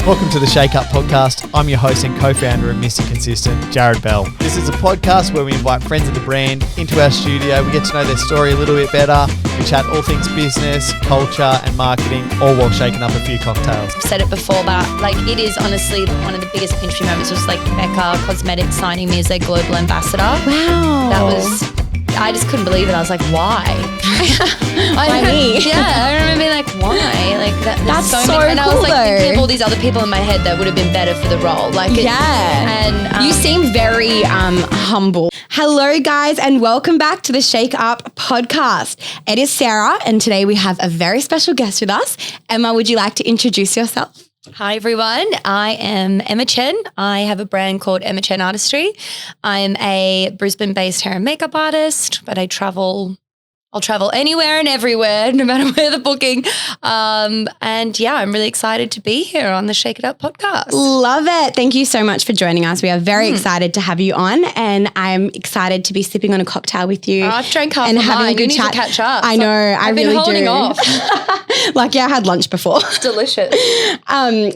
Welcome to the Shake Up Podcast. I'm your host and co-founder of Mr. Consistent, Jared Bell. This is a podcast where we invite friends of the brand into our studio. We get to know their story a little bit better. We chat all things business, culture and marketing, all while shaking up a few cocktails. I've said it before, but it is honestly one of the biggest industry moments was Becca Cosmetics signing me as their global ambassador. Wow. I just couldn't believe it. I was like, why? Why me? Yeah, I remember being like, why? That's so many, and I was cool, thinking though. of all these other people in my head that would have been better for the role. And you seem very humble. Hello, guys, and welcome back to the Shake Up Podcast. It is Sarah, and today we have a very special guest with us. Emma, would you like to introduce yourself? Hi, everyone. I am Emma Chen. I have a brand called Emma Chen Artistry. I am a Brisbane-based hair and makeup artist, but I'll travel anywhere and everywhere, no matter where the booking. And yeah, I'm really excited to be here on the Shake It Up podcast. Love it. Thank you so much for joining us. We are very excited to have you on, and I'm excited to be sipping on a cocktail with you. I've drank half and of having mine. a good You chat. need to catch up. I know. I really been holding do. off. Lucky I had lunch before. It's delicious.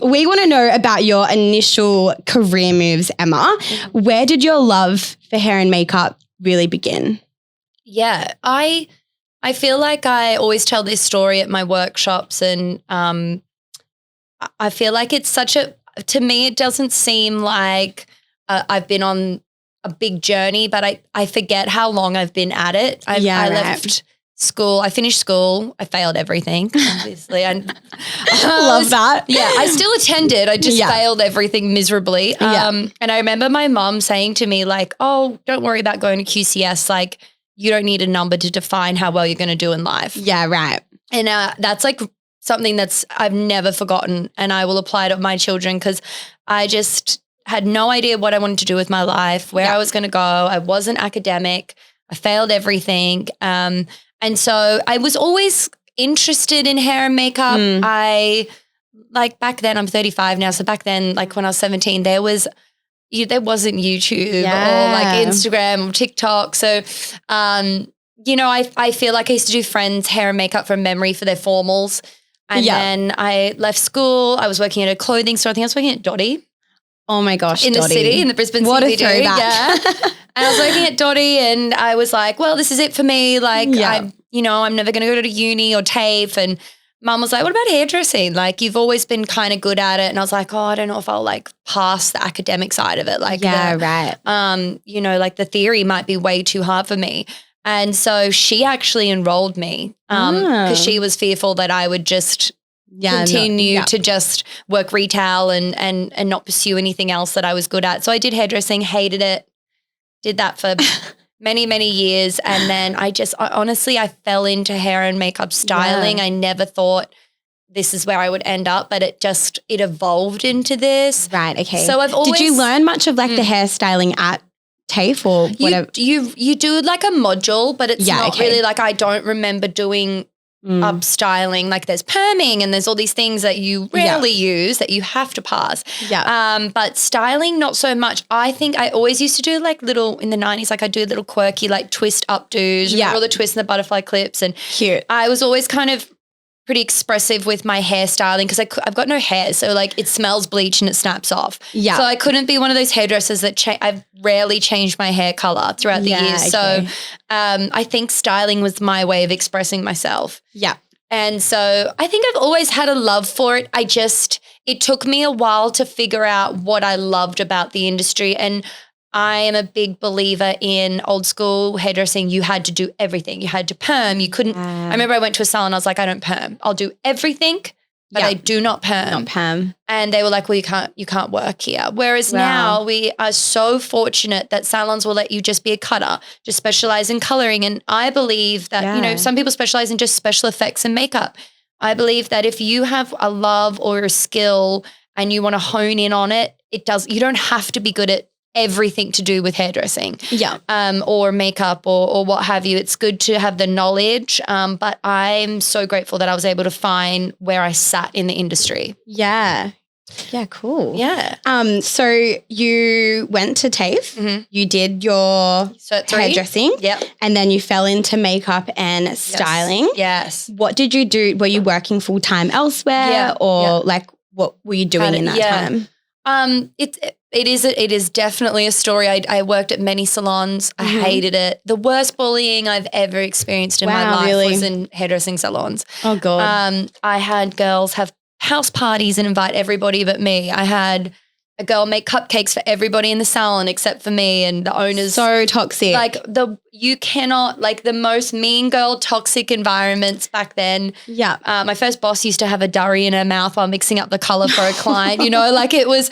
We want to know about your initial career moves, Emma. Where did your love for hair and makeup really begin? Yeah, I feel like I always tell this story at my workshops, and I feel like it's to me, it doesn't seem like I've been on a big journey, but I forget how long I've been at it. I left school. I finished school. I failed everything, obviously. I Love that. Yeah, I still attended. I just failed everything miserably. And I remember my mom saying to me like, oh, don't worry about going to QCS. Like, you don't need a number to define how well you're going to do in life. Yeah, right. And that's like something I've never forgotten, and I will apply to my children because I just had no idea what I wanted to do with my life, where I was going to go. I wasn't academic. I failed everything. And so I was always interested in hair and makeup. Back then, I'm 35 now. So back then, like when I was 17, there wasn't YouTube or like Instagram or TikTok. So, I feel like I used to do friends' hair and makeup from memory for their formals. And then I left school. I was working at a clothing store. I think I was working at Dotty. Oh my gosh, in Dotty. the city, in the Brisbane what CBD. A throwback. Yeah. And I was working at Dotty, and I was like, well, this is it for me. Like, I'm never going to go to uni or TAFE. And Mum was like, what about hairdressing? Like, you've always been kind of good at it. And I was like, oh, I don't know if I'll like pass the academic side of it. Like, right. Like the theory might be way too hard for me. And so she actually enrolled me because she was fearful that I would just continue to just work retail and not pursue anything else that I was good at. So I did hairdressing, hated it, did that for many, many years. And then I honestly fell into hair and makeup styling. I never thought this is where I would end up, but it evolved into this. Right, okay. So Did you learn much of like the hairstyling at TAFE or whatever? You do like a module, but it's not really like, I don't remember doing up styling. Like there's perming and there's all these things that you rarely use that you have to pass. Yeah. But styling, not so much. I think I always used to do like little, in the 90s, like I do little quirky like twist updos. Remember all the twists and the butterfly clips. And cute. I was always kind of pretty expressive with my hairstyling because I've got no hair. So like it smells bleach and it snaps off. Yeah. So I couldn't be one of those hairdressers that I've rarely changed my hair color throughout the years. Okay. So I think styling was my way of expressing myself. Yeah. And so I think I've always had a love for it. It took me a while to figure out what I loved about the industry. And I am a big believer in old school hairdressing. You had to do everything. You had to perm. You couldn't. I remember I went to a salon. I was like, I don't perm. I'll do everything, but I do not perm. Not perm. And they were like, well, you can't work here. Whereas now we are so fortunate that salons will let you just be a cutter, just specialize in coloring. And I believe that, some people specialize in just special effects and makeup. I believe that if you have a love or a skill and you want to hone in on it, you don't have to be good at everything to do with hairdressing or makeup or what have you. It's good to have the knowledge, but I'm so grateful that I was able to find where I sat in the industry. Yeah, cool. Yeah. So you went to TAFE, you did your hairdressing, and then you fell into makeup and styling. Yes. What did you do? Were you working full-time elsewhere or like what were you doing in that time? It is definitely a story. I worked at many salons. I hated it. The worst bullying I've ever experienced in my life was in hairdressing salons. Oh God. I had girls have house parties and invite everybody but me. I had a girl make cupcakes for everybody in the salon except for me, and the owners. So toxic. Like you cannot, like the most mean girl toxic environments back then. Yeah. My first boss used to have a durry in her mouth while mixing up the color for a client, you know, like it was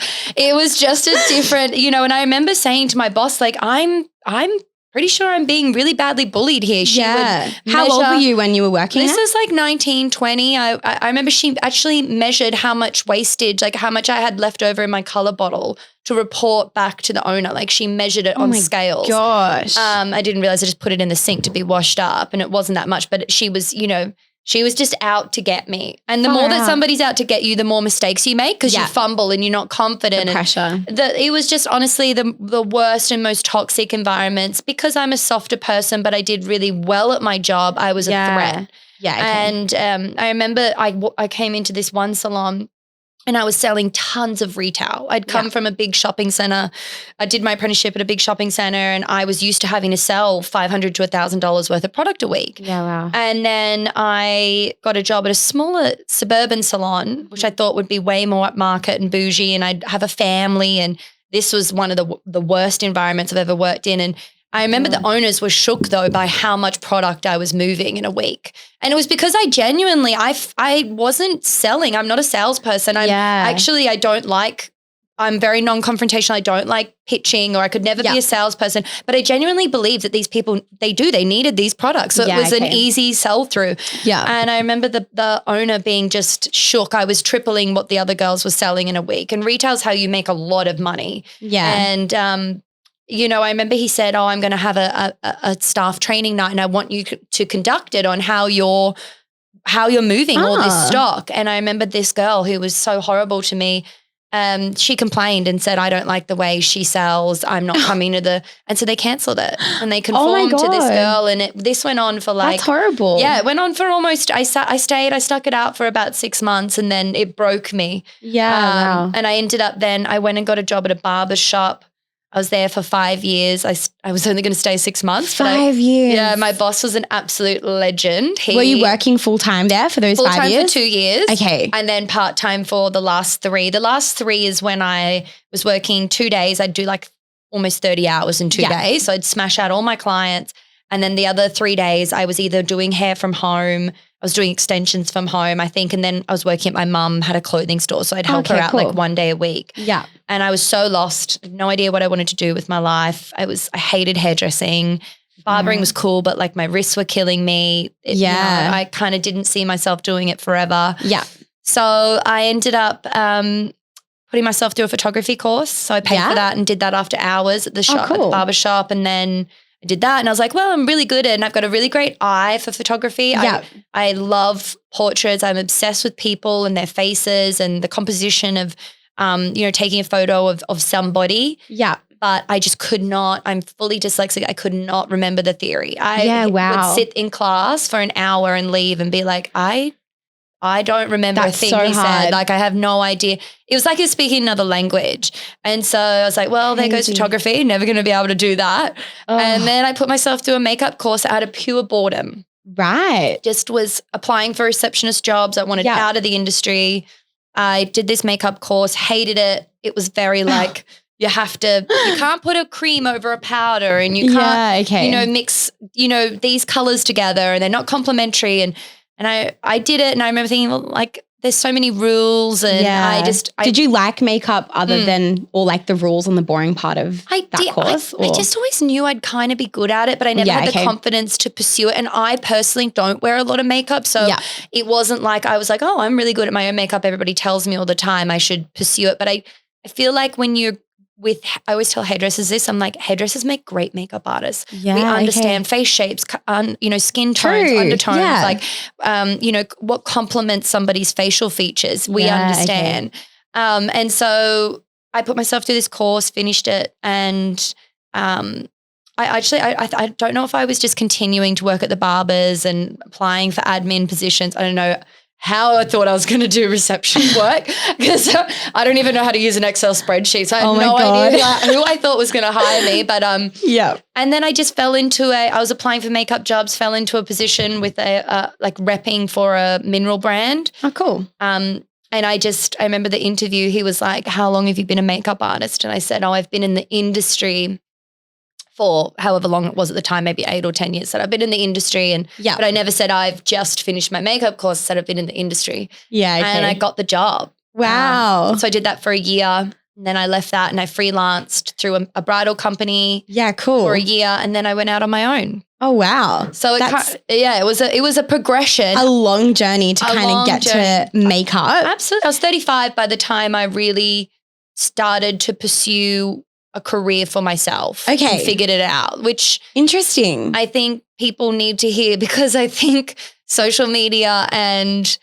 just a different, you know, and I remember saying to my boss, like, I'm pretty sure I'm being really badly bullied here. She would How old were you when you were working This there? was like 19, 20. I remember she actually measured how much wastage, like how much I had left over in my color bottle to report back to the owner. Like she measured it on scales. Gosh. I didn't realize I just put it in the sink to be washed up, and it wasn't that much, but she was, you know, she was just out to get me. And the more that somebody's out to get you, the more mistakes you make because you fumble and you're not confident. The pressure. It was just honestly the worst and most toxic environments because I'm a softer person, but I did really well at my job. I was a threat. Yeah. Okay. And I remember I came into this one salon and I was selling tons of retail. I'd come from a big shopping center. I did my apprenticeship at a big shopping center, and I was used to having to sell $500 to $1,000 worth of product a week. Yeah, wow. And then I got a job at a smaller suburban salon, which I thought would be way more upmarket and bougie, and I'd have a family. And this was one of the worst environments I've ever worked in. And I remember the owners were shook though by how much product I was moving in a week. And it was because I genuinely, I wasn't selling. I'm not a salesperson. I'm very non-confrontational. I don't like pitching, or I could never be a salesperson, but I genuinely believe that these people, they needed these products. So it was an easy sell through. Yeah. And I remember the owner being just shook. I was tripling what the other girls were selling in a week, and retail's how you make a lot of money. Yeah. And, you know, I remember he said, I'm going to have a staff training night and I want you to conduct it on how you're moving all this stock. And I remember this girl who was so horrible to me. She complained and said, I don't like the way she sells. I'm not coming to and so they canceled it and they conformed to this girl. And this went on for like. That's horrible. Yeah. It went on for almost, I stuck it out for about 6 months and then it broke me. Yeah. Wow. And I ended up I went and got a job at a barber shop. I was there for 5 years. I was only going to stay 6 months. 5 years. Yeah, my boss was an absolute legend. Were you working full-time there for those 5 years? Full-time for 2 years. Okay. And then part-time for the last 3. The last 3 is when I was working 2 days. I'd do like almost 30 hours in 2 days. So I'd smash out all my clients. And then the other 3 days I was either doing hair from home, I was doing extensions from home, I think. And then I was working at my mum, had a clothing store. So I'd help her out like 1 day a week. Yeah. And I was so lost, no idea what I wanted to do with my life. I hated hairdressing. Barbering was cool, but like my wrists were killing me. You know, I kind of didn't see myself doing it forever. Yeah. So I ended up putting myself through a photography course. So I paid for that and did that after hours at the shop, at the barber shop. And then I did that and I was like, well, I'm really good at it and I've got a really great eye for photography. Yeah. I love portraits. I'm obsessed with people and their faces and the composition of, you know, taking a photo of somebody. Yeah. But I just could not, I'm fully dyslexic. I could not remember the theory. I would sit in class for an hour and leave and be like, I don't remember a thing he said. Like I have no idea. It was like he was speaking another language. And so I was like, well, there goes photography. Never going to be able to do that. Oh. And then I put myself through a makeup course out of pure boredom. Right. Just was applying for receptionist jobs. I wanted out of the industry. I did this makeup course, hated it. It was very like you can't put a cream over a powder and you can't, you know, mix, you know, these colors together and they're not complementary. And I did it and I remember thinking, well, like there's so many rules and Did you like makeup other than or like the rules and the boring part of that course? I just always knew I'd kind of be good at it, but I never had the confidence to pursue it. And I personally don't wear a lot of makeup. So it wasn't like I was like, oh, I'm really good at my own makeup. Everybody tells me all the time I should pursue it. But I feel like when you're I always tell hairdressers this, I'm like, hairdressers make great makeup artists. Yeah, we understand face shapes, you know, skin tones, undertones, like, you know, what complements somebody's facial features. We understand. And so I put myself through this course, finished it. And I don't know if I was just continuing to work at the barbers and applying for admin positions. I don't know how I thought I was going to do reception work because I don't even know how to use an Excel spreadsheet. So I had no idea who I thought was going to hire me. But and then I just fell into I was applying for makeup jobs, fell into a position with like repping for a mineral brand. Oh, cool. And I remember the interview. He was like, "How long have you been a makeup artist?" And I said, "Oh, I've been in the industry for however long it was at the time, maybe 8 or 10 years." So I've been in the industry but I never said I've just finished my makeup course. I said I've been in the industry. Yeah. Okay. And I got the job. Wow. So I did that for a year. And then I left that and I freelanced through a bridal company. Yeah, cool. For a year. And then I went out on my own. Oh, wow. So it was a progression. A long journey to kind of get to makeup. Absolutely. I was 35 by the time I really started to pursue a career for myself. Okay. And figured it out, which interesting. I think people need to hear because I think social media and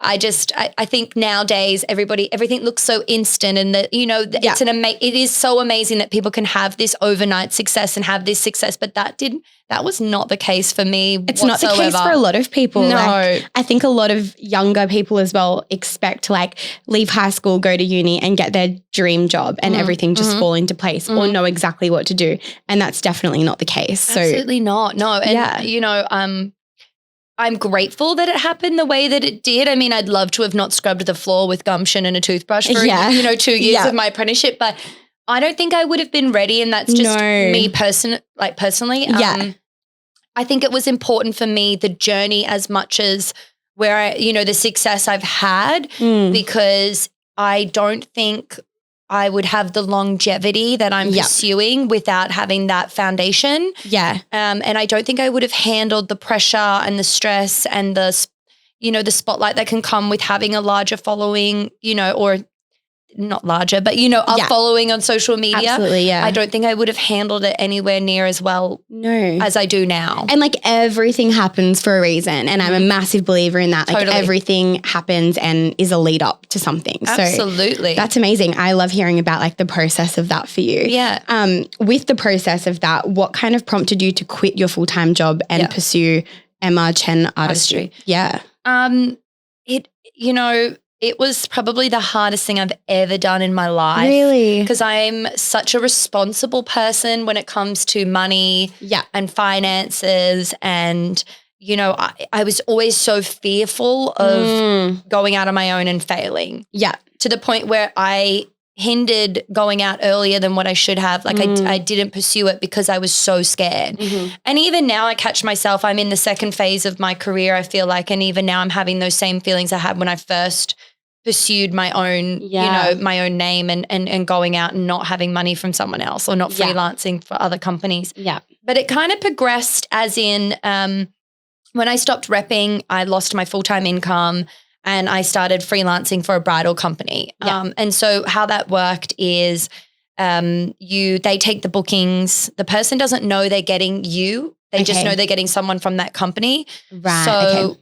I think nowadays everything looks so instant and that, it is so amazing that people can have this overnight success and have this success, but that was not the case for me. It's not the case for a lot of people. No. Like, I think a lot of younger people as well expect to like leave high school, go to uni and get their dream job and everything just fall into place or know exactly what to do. And that's definitely not the case. Absolutely not. No. And I'm grateful that it happened the way that it did. I mean, I'd love to have not scrubbed the floor with gumption and a toothbrush for 2 years of my apprenticeship, but I don't think I would have been ready. And that's just me personally. I think it was important for me, the journey as much as where the success I've had, because I don't think I would have the longevity that I'm pursuing without having that foundation. Yeah. And I don't think I would have handled the pressure and the stress and the spotlight that can come with having a larger following, or not larger, but a following on social media. Absolutely, yeah. I don't think I would have handled it anywhere near as well as I do now. And like everything happens for a reason. And I'm a massive believer in that. Like everything happens and is a lead up to something. Absolutely. So that's amazing. I love hearing about like the process of that for you. Yeah. With the process of that, what kind of prompted you to quit your full-time job and pursue Emma Chen Artistry? Yeah. It was probably the hardest thing I've ever done in my life. Really? Because I'm such a responsible person when it comes to money and finances. And, I was always so fearful of going out on my own and failing. Yeah. To the point where I hindered going out earlier than what I should have. Like I didn't pursue it because I was so scared. And even now I catch myself, I'm in the second phase of my career, I feel like, and even now I'm having those same feelings I had when I first pursued my own, my own name and going out and not having money from someone else or not freelancing for other companies. Yeah. But it kind of progressed as in when I stopped repping, I lost my full-time income and I started freelancing for a bridal company. And so how that worked is they take the bookings. The person doesn't know they're getting you. They just know they're getting someone from that company. Right. So,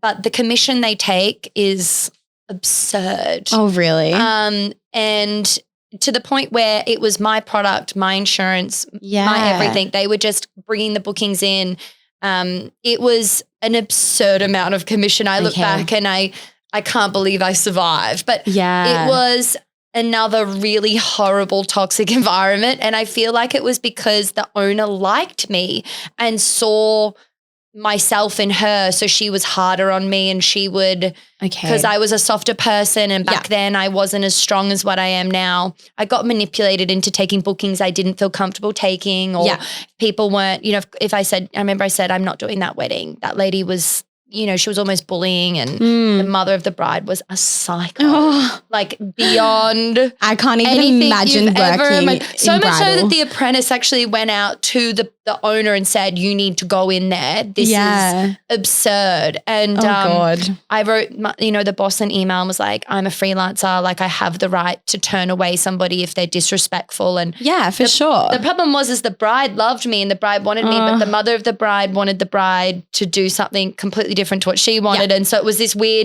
but the commission they take is absurd. Oh, really? And to the point where it was my product, my insurance, my everything. They were just bringing the bookings in. It was an absurd amount of commission. I look back and I can't believe I survived. But it was another really horrible, toxic environment. And I feel like it was because the owner liked me and saw myself in her. So she was harder on me and she would, because I was a softer person and back then I wasn't as strong as what I am now. I got manipulated into taking bookings I didn't feel comfortable taking or people weren't, if I remember I said, I'm not doing that wedding. That lady was, she was almost bullying and the mother of the bride was a psycho, like beyond I can't even imagine working so in much so bridal. that the apprentice actually went out to the owner and said, you need to go in there. This is absurd. And God. I wrote, the boss an email and was like, I'm a freelancer. Like I have the right to turn away somebody if they're disrespectful. And for sure. The problem is the bride loved me and the bride wanted me, but the mother of the bride wanted the bride to do something completely different to what she wanted. And so it was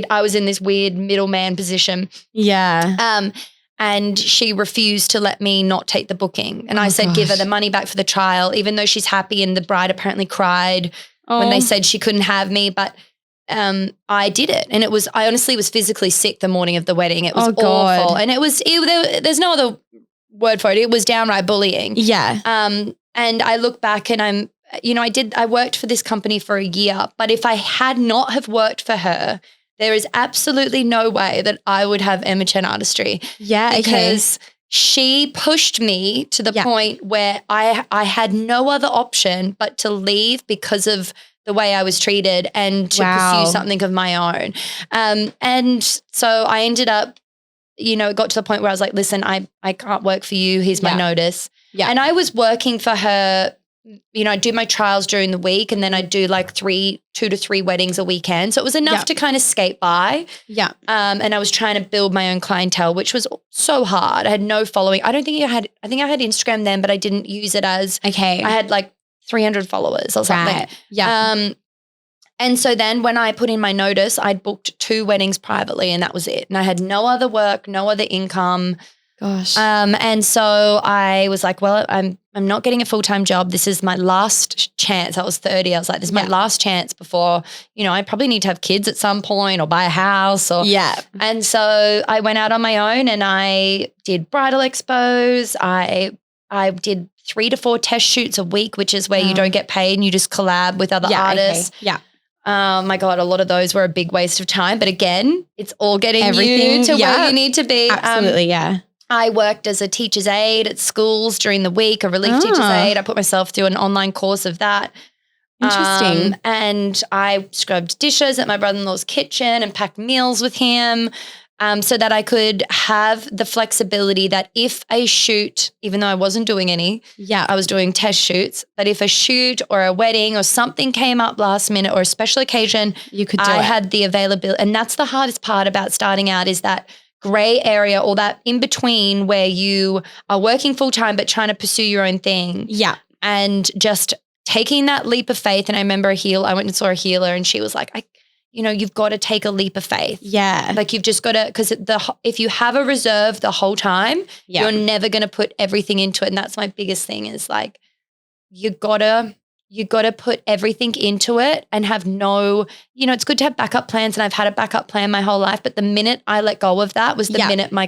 I was in this weird middleman position. Yeah. And she refused to let me not take the booking. And I said, give her the money back for the trial, even though she's happy. And the bride apparently cried when they said she couldn't have me. But I did it. And I honestly was physically sick the morning of the wedding. It was awful. God. And there's no other word for it. It was downright bullying. Yeah. And I look back and I worked for this company for a year, but if I had not have worked for her, there is absolutely no way that I would have Emma Chen Artistry. Yeah. Because she pushed me to the point where I had no other option but to leave because of the way I was treated and to pursue something of my own. And so I ended up, it got to the point where I was like, listen, I can't work for you. Here's my notice. Yeah. And I was working for her, I do my trials during the week and then I do like 2 to 3 weddings a weekend. So it was enough to kind of skate by. Yeah. And I was trying to build my own clientele, which was so hard. I had no following. I think I had Instagram then, but I didn't use it as, I had like 300 followers or something. Right. Yeah. And so then when I put in my notice, I'd booked 2 weddings privately and that was it. And I had no other work, no other income. Gosh. And so I was like, well, I'm not getting a full-time job. This is my last chance. I was 30. I was like, this is my last chance before, I probably need to have kids at some point or buy a house or. Yeah. And so I went out on my own and I did bridal expos. I did 3 to 4 test shoots a week, which is where you don't get paid and you just collab with other artists. Okay. Yeah. My God, a lot of those were a big waste of time. But again, it's all getting you to where you need to be. Absolutely, yeah. I worked as a teacher's aide at schools during the week, a relief teacher's aide. I put myself through an online course of that. Interesting. And I scrubbed dishes at my brother-in-law's kitchen and packed meals with him. So that I could have the flexibility that if a shoot, even though I wasn't doing any, I was doing test shoots, but if a shoot or a wedding or something came up last minute or a special occasion, you could do I had the availability. And that's the hardest part about starting out is that gray area or that in between where you are working full time but trying to pursue your own thing. Yeah. And just taking that leap of faith. And I remember I went and saw a healer and she was like, you've got to take a leap of faith. Yeah. Like you've just got to, because if you have a reserve the whole time, you're never going to put everything into it. And that's my biggest thing is like, you got to put everything into it and have it's good to have backup plans. And I've had a backup plan my whole life. But the minute I let go of that was the minute my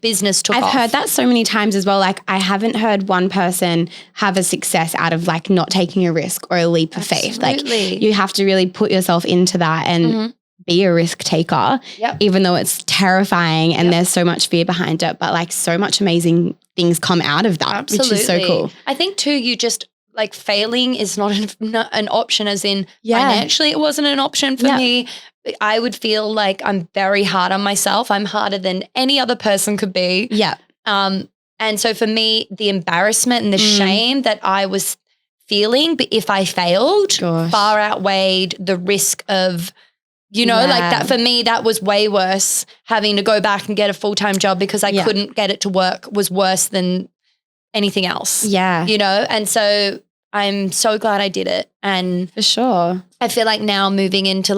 business took off. I've heard that so many times as well. Like I haven't heard one person have a success out of like not taking a risk or a leap of faith. Like you have to really put yourself into that and be a risk taker, even though it's terrifying and there's so much fear behind it. But like so much amazing things come out of that, which is so cool. I think too, like failing is not an option as in financially it wasn't an option for me. I would feel like I'm very hard on myself. I'm harder than any other person could be. Yeah. And so for me, the embarrassment and the shame that I was feeling if I failed far outweighed the risk of, like that for me, that was way worse. Having to go back and get a full-time job because I couldn't get it to work was worse than anything else. Yeah. And so I'm so glad I did it. And for sure. I feel like now moving into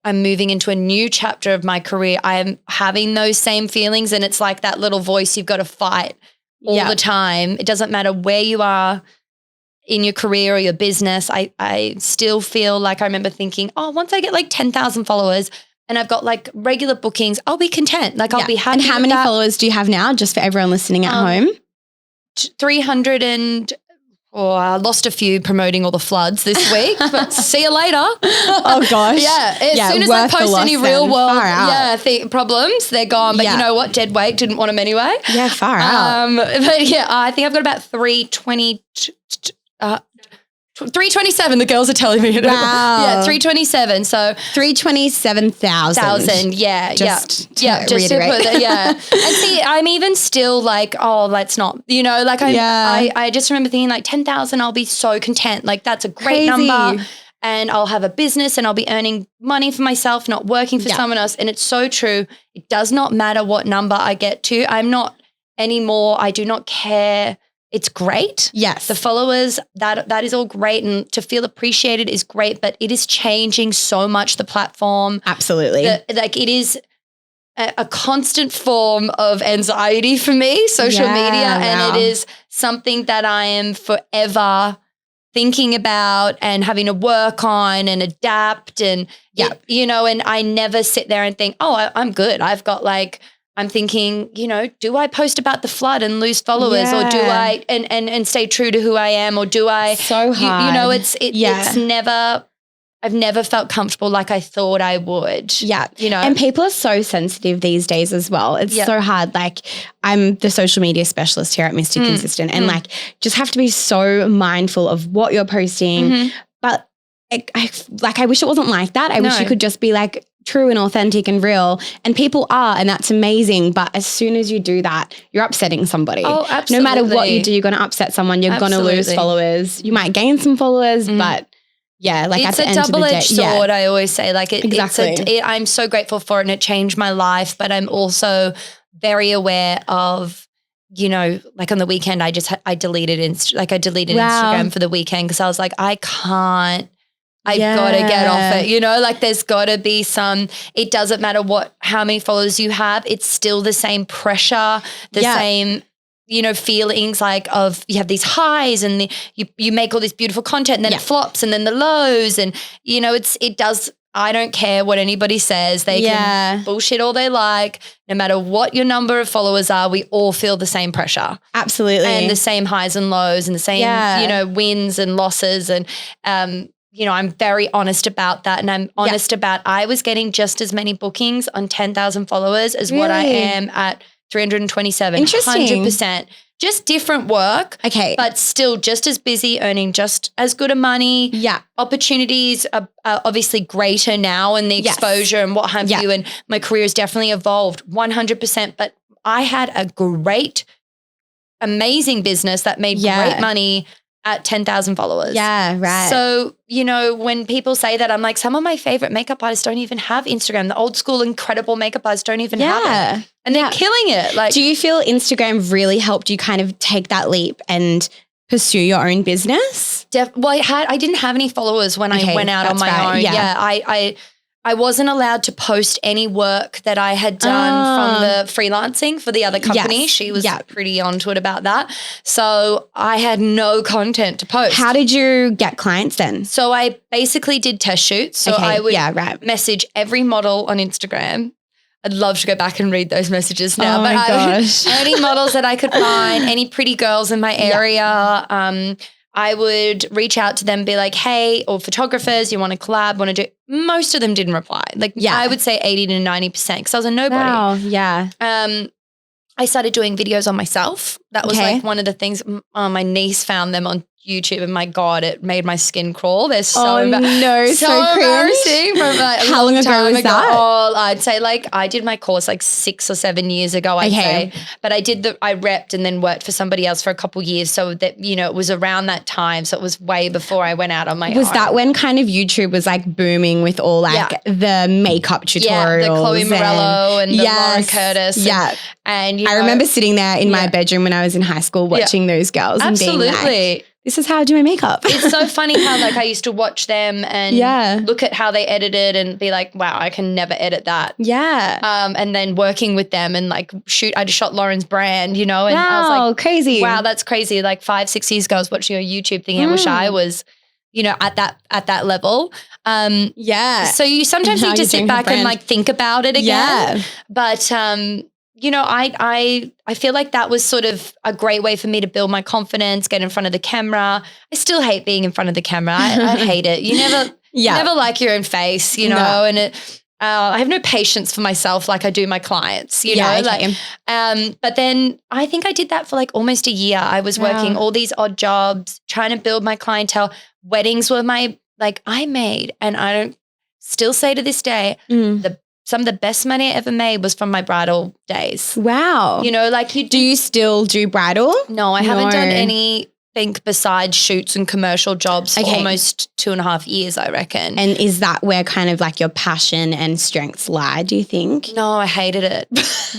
I'm moving into a new chapter of my career. I'm having those same feelings and it's like that little voice you've got to fight all the time. It doesn't matter where you are in your career or your business. I still feel like I remember thinking, once I get like 10,000 followers and I've got like regular bookings, I'll be content. Like I'll be happy. And how many followers do you have now just for everyone listening at home? 300 I lost a few promoting all the floods this week, but see you later. Oh gosh. As soon as I post any real world problems, they're gone. But you know what? Dead weight, didn't want them anyway. Yeah, far out. But I think I've got about 327, the girls are telling me. Wow. Yeah, 327. So 327,000. Just to reiterate. And see, I'm even still like, that's not, I just remember thinking like 10,000, I'll be so content. Like that's a great number and I'll have a business and I'll be earning money for myself, not working for someone else. And it's so true. It does not matter what number I get to. I'm not anymore. I do not care. It's great. Yes. The followers, that is all great. And to feel appreciated is great, but it is changing so much, the platform. Absolutely. It is a constant form of anxiety for me, social media. And it is something that I am forever thinking about and having to work on and adapt and, you know, and I never sit there and think, oh, I'm good. I've got like, I'm thinking, you know, do I post about the flood and lose followers or do I and stay true to who I am or do I? So hard. You know, it's never, I've never felt comfortable like I thought I would. Yeah. You know. And people are so sensitive these days as well. It's so hard. Like I'm the social media specialist here at Mr. Consistent and like just have to be so mindful of what you're posting. But I wish it wasn't like that. I wish you could just be like true and authentic and real, and people are, and that's amazing. But as soon as you do that, you're upsetting somebody. Oh, absolutely. No matter what you do, you're going to upset someone. You're going to lose followers. You might gain some followers, but like it's at the end of the day. It's a double-edged sword, I always say. Like exactly. I'm so grateful for it and it changed my life, but I'm also very aware of, you know, like on the weekend, I deleted Instagram for the weekend because I was like, I've got to get off it, you know, like there's got to be it doesn't matter how many followers you have. It's still the same pressure, the same, you know, feelings like you have these highs and you make all this beautiful content and then it flops and then the lows and, you know, I don't care what anybody says. They can bullshit all they like. No matter what your number of followers are, we all feel the same pressure. Absolutely. And the same highs and lows and the same, you know, wins and losses. And, you know, I'm very honest about that. And I'm honest about I was getting just as many bookings on 10,000 followers as what I am at 327. Interesting. 100%. Just different work. Okay. But still just as busy, earning just as good of money. Yeah. Opportunities are obviously greater now and the exposure and what have you. And my career has definitely evolved 100%. But I had a great, amazing business that made great money at 10,000 followers. Yeah, right. So, you know, when people say that, I'm like, some of my favorite makeup artists don't even have Instagram. The old school incredible makeup artists don't even have it. And they're killing it. Like, do you feel Instagram really helped you kind of take that leap and pursue your own business? Well, I didn't have any followers when I went out on my own. Yeah, I wasn't allowed to post any work that I had done from the freelancing for the other company. She was pretty onto it about that. So I had no content to post. How did you get clients then? So I basically did test shoots. So I would message every model on Instagram. I'd love to go back and read those messages now. Oh my gosh. Any models that I could find, any pretty girls in my area, I would reach out to them and be like, hey, or photographers, you want to collab, want to do, most of them didn't reply. Like I would say 80 to 90% because I was a nobody. Wow, yeah. I started doing videos on myself. That was like one of the things, my niece found them on YouTube and my God, it made my skin crawl. They're so embarrassing. From How long ago was that? Oh, I'd say like I did my course like 6 or 7 years ago, I'd say. But I repped and then worked for somebody else for a couple of years. So that, you know, it was around that time. So it was way before I went out on my own. Was that when kind of YouTube was like booming with all like the makeup tutorials? Yeah, the Chloe Morello and the Laura Curtis. Yeah. And you know, I remember sitting there in my bedroom when I was in high school watching those girls and being like, this is how I do my makeup. It's so funny how like I used to watch them and look at how they edited and be like, wow, I can never edit that. Yeah. And then working with them and like I just shot Lauren's brand, you know, and I was like, crazy. Wow, that's crazy. Like 5-6 years ago, I was watching your YouTube thing. I wish I was, you know, at that level. So you sometimes need to sit back and like think about it again. Yeah. But you know, I feel like that was sort of a great way for me to build my confidence, get in front of the camera. I still hate being in front of the camera. I hate it. You never like your own face, you know, and I have no patience for myself like I do my clients, you know. Like, but then I think I did that for like almost a year. I was working all these odd jobs, trying to build my clientele. Weddings were I made, and I don't still say to this day, some of the best money I ever made was from my bridal days. Wow. You know, like do you still do bridal? No, I haven't done anything besides shoots and commercial jobs for almost 2.5 years, I reckon. And is that where kind of like your passion and strengths lie, do you think? No, I hated it.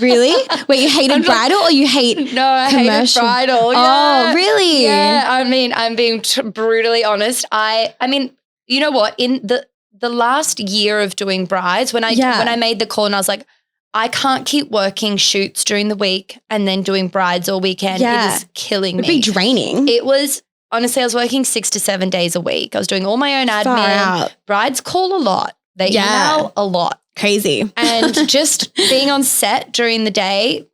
Really? Wait, you hated bridal or you hate No, I hated bridal. Oh, really? Yeah, I mean, I'm being brutally honest. I mean, you know what? In the last year of doing brides, when I made the call and I was like, I can't keep working shoots during the week and then doing brides all weekend. It is killing me. It'd be draining. It was honestly, I was working 6 to 7 days a week. I was doing all my own Far admin. out. Brides call a lot. They email a lot. Crazy. And just being on set during the day,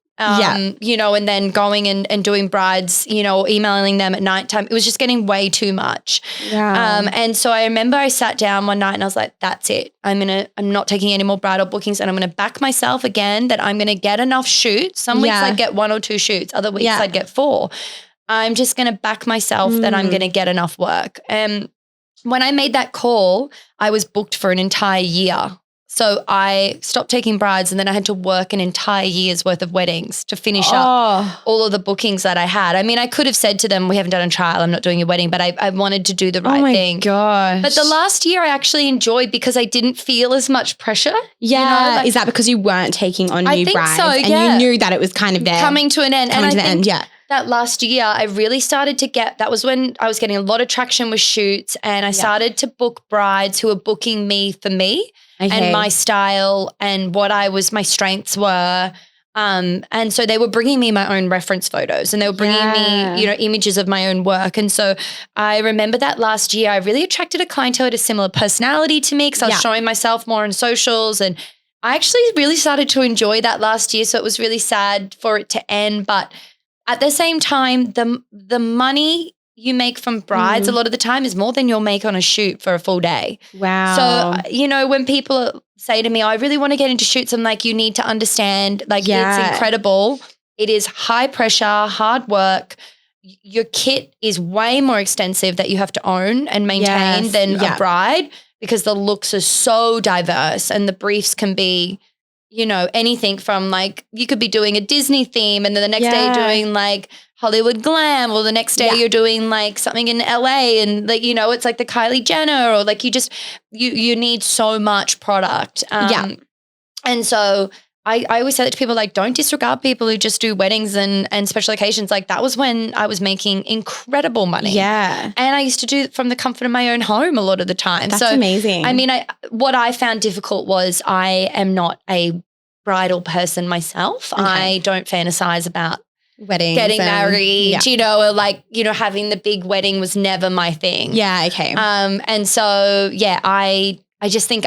you know, and then going and doing brides, you know, emailing them at nighttime. It was just getting way too much. Yeah. And so I remember I sat down one night and I was like, that's it. I'm not taking any more bridal bookings, and I'm going to back myself again that I'm going to get enough shoots. Some weeks I'd get 1 or 2 shoots. Other weeks I'd get 4. I'm just going to back myself that I'm going to get enough work. And when I made that call, I was booked for an entire year. So I stopped taking brides, and then I had to work an entire year's worth of weddings to finish up all of the bookings that I had. I mean, I could have said to them, we haven't done a trial, I'm not doing your wedding, but I wanted to do the right thing. Oh my gosh. But the last year I actually enjoyed because I didn't feel as much pressure. Yeah. You know, like, is that because you weren't taking on new brides? So, and you knew that it was kind of there. Coming to an end. Coming to the end, yeah. That last year, I really started to that was when I was getting a lot of traction with shoots, and I started to book brides who were booking me for me and my style and what my strengths were. And so they were bringing me my own reference photos, and they were bringing me, you know, images of my own work. And so I remember that last year, I really attracted a clientele with a similar personality to me because I was showing myself more on socials, and I actually really started to enjoy that last year. So it was really sad for it to end, but at the same time, the money you make from brides a lot of the time is more than you'll make on a shoot for a full day. Wow. So, you know, when people say to me, I really want to get into shoots, I'm like, you need to understand, like, it's incredible. It is high pressure, hard work. Your kit is way more extensive that you have to own and maintain than a bride, because the looks are so diverse and the briefs can be, you know, anything from, like, you could be doing a Disney theme and then the next day you're doing like Hollywood glam, or the next day you're doing like something in LA, and, like, you know, it's like the Kylie Jenner, or like you need so much product. And so I always say that to people, like, don't disregard people who just do weddings and special occasions. Like, that was when I was making incredible money. Yeah. And I used to do it from the comfort of my own home a lot of the time. That's amazing. I mean, what I found difficult was I am not a bridal person myself. I don't fantasize about weddings, getting married, you know, or, like, you know, having the big wedding was never my thing. Yeah, okay. And so, I just think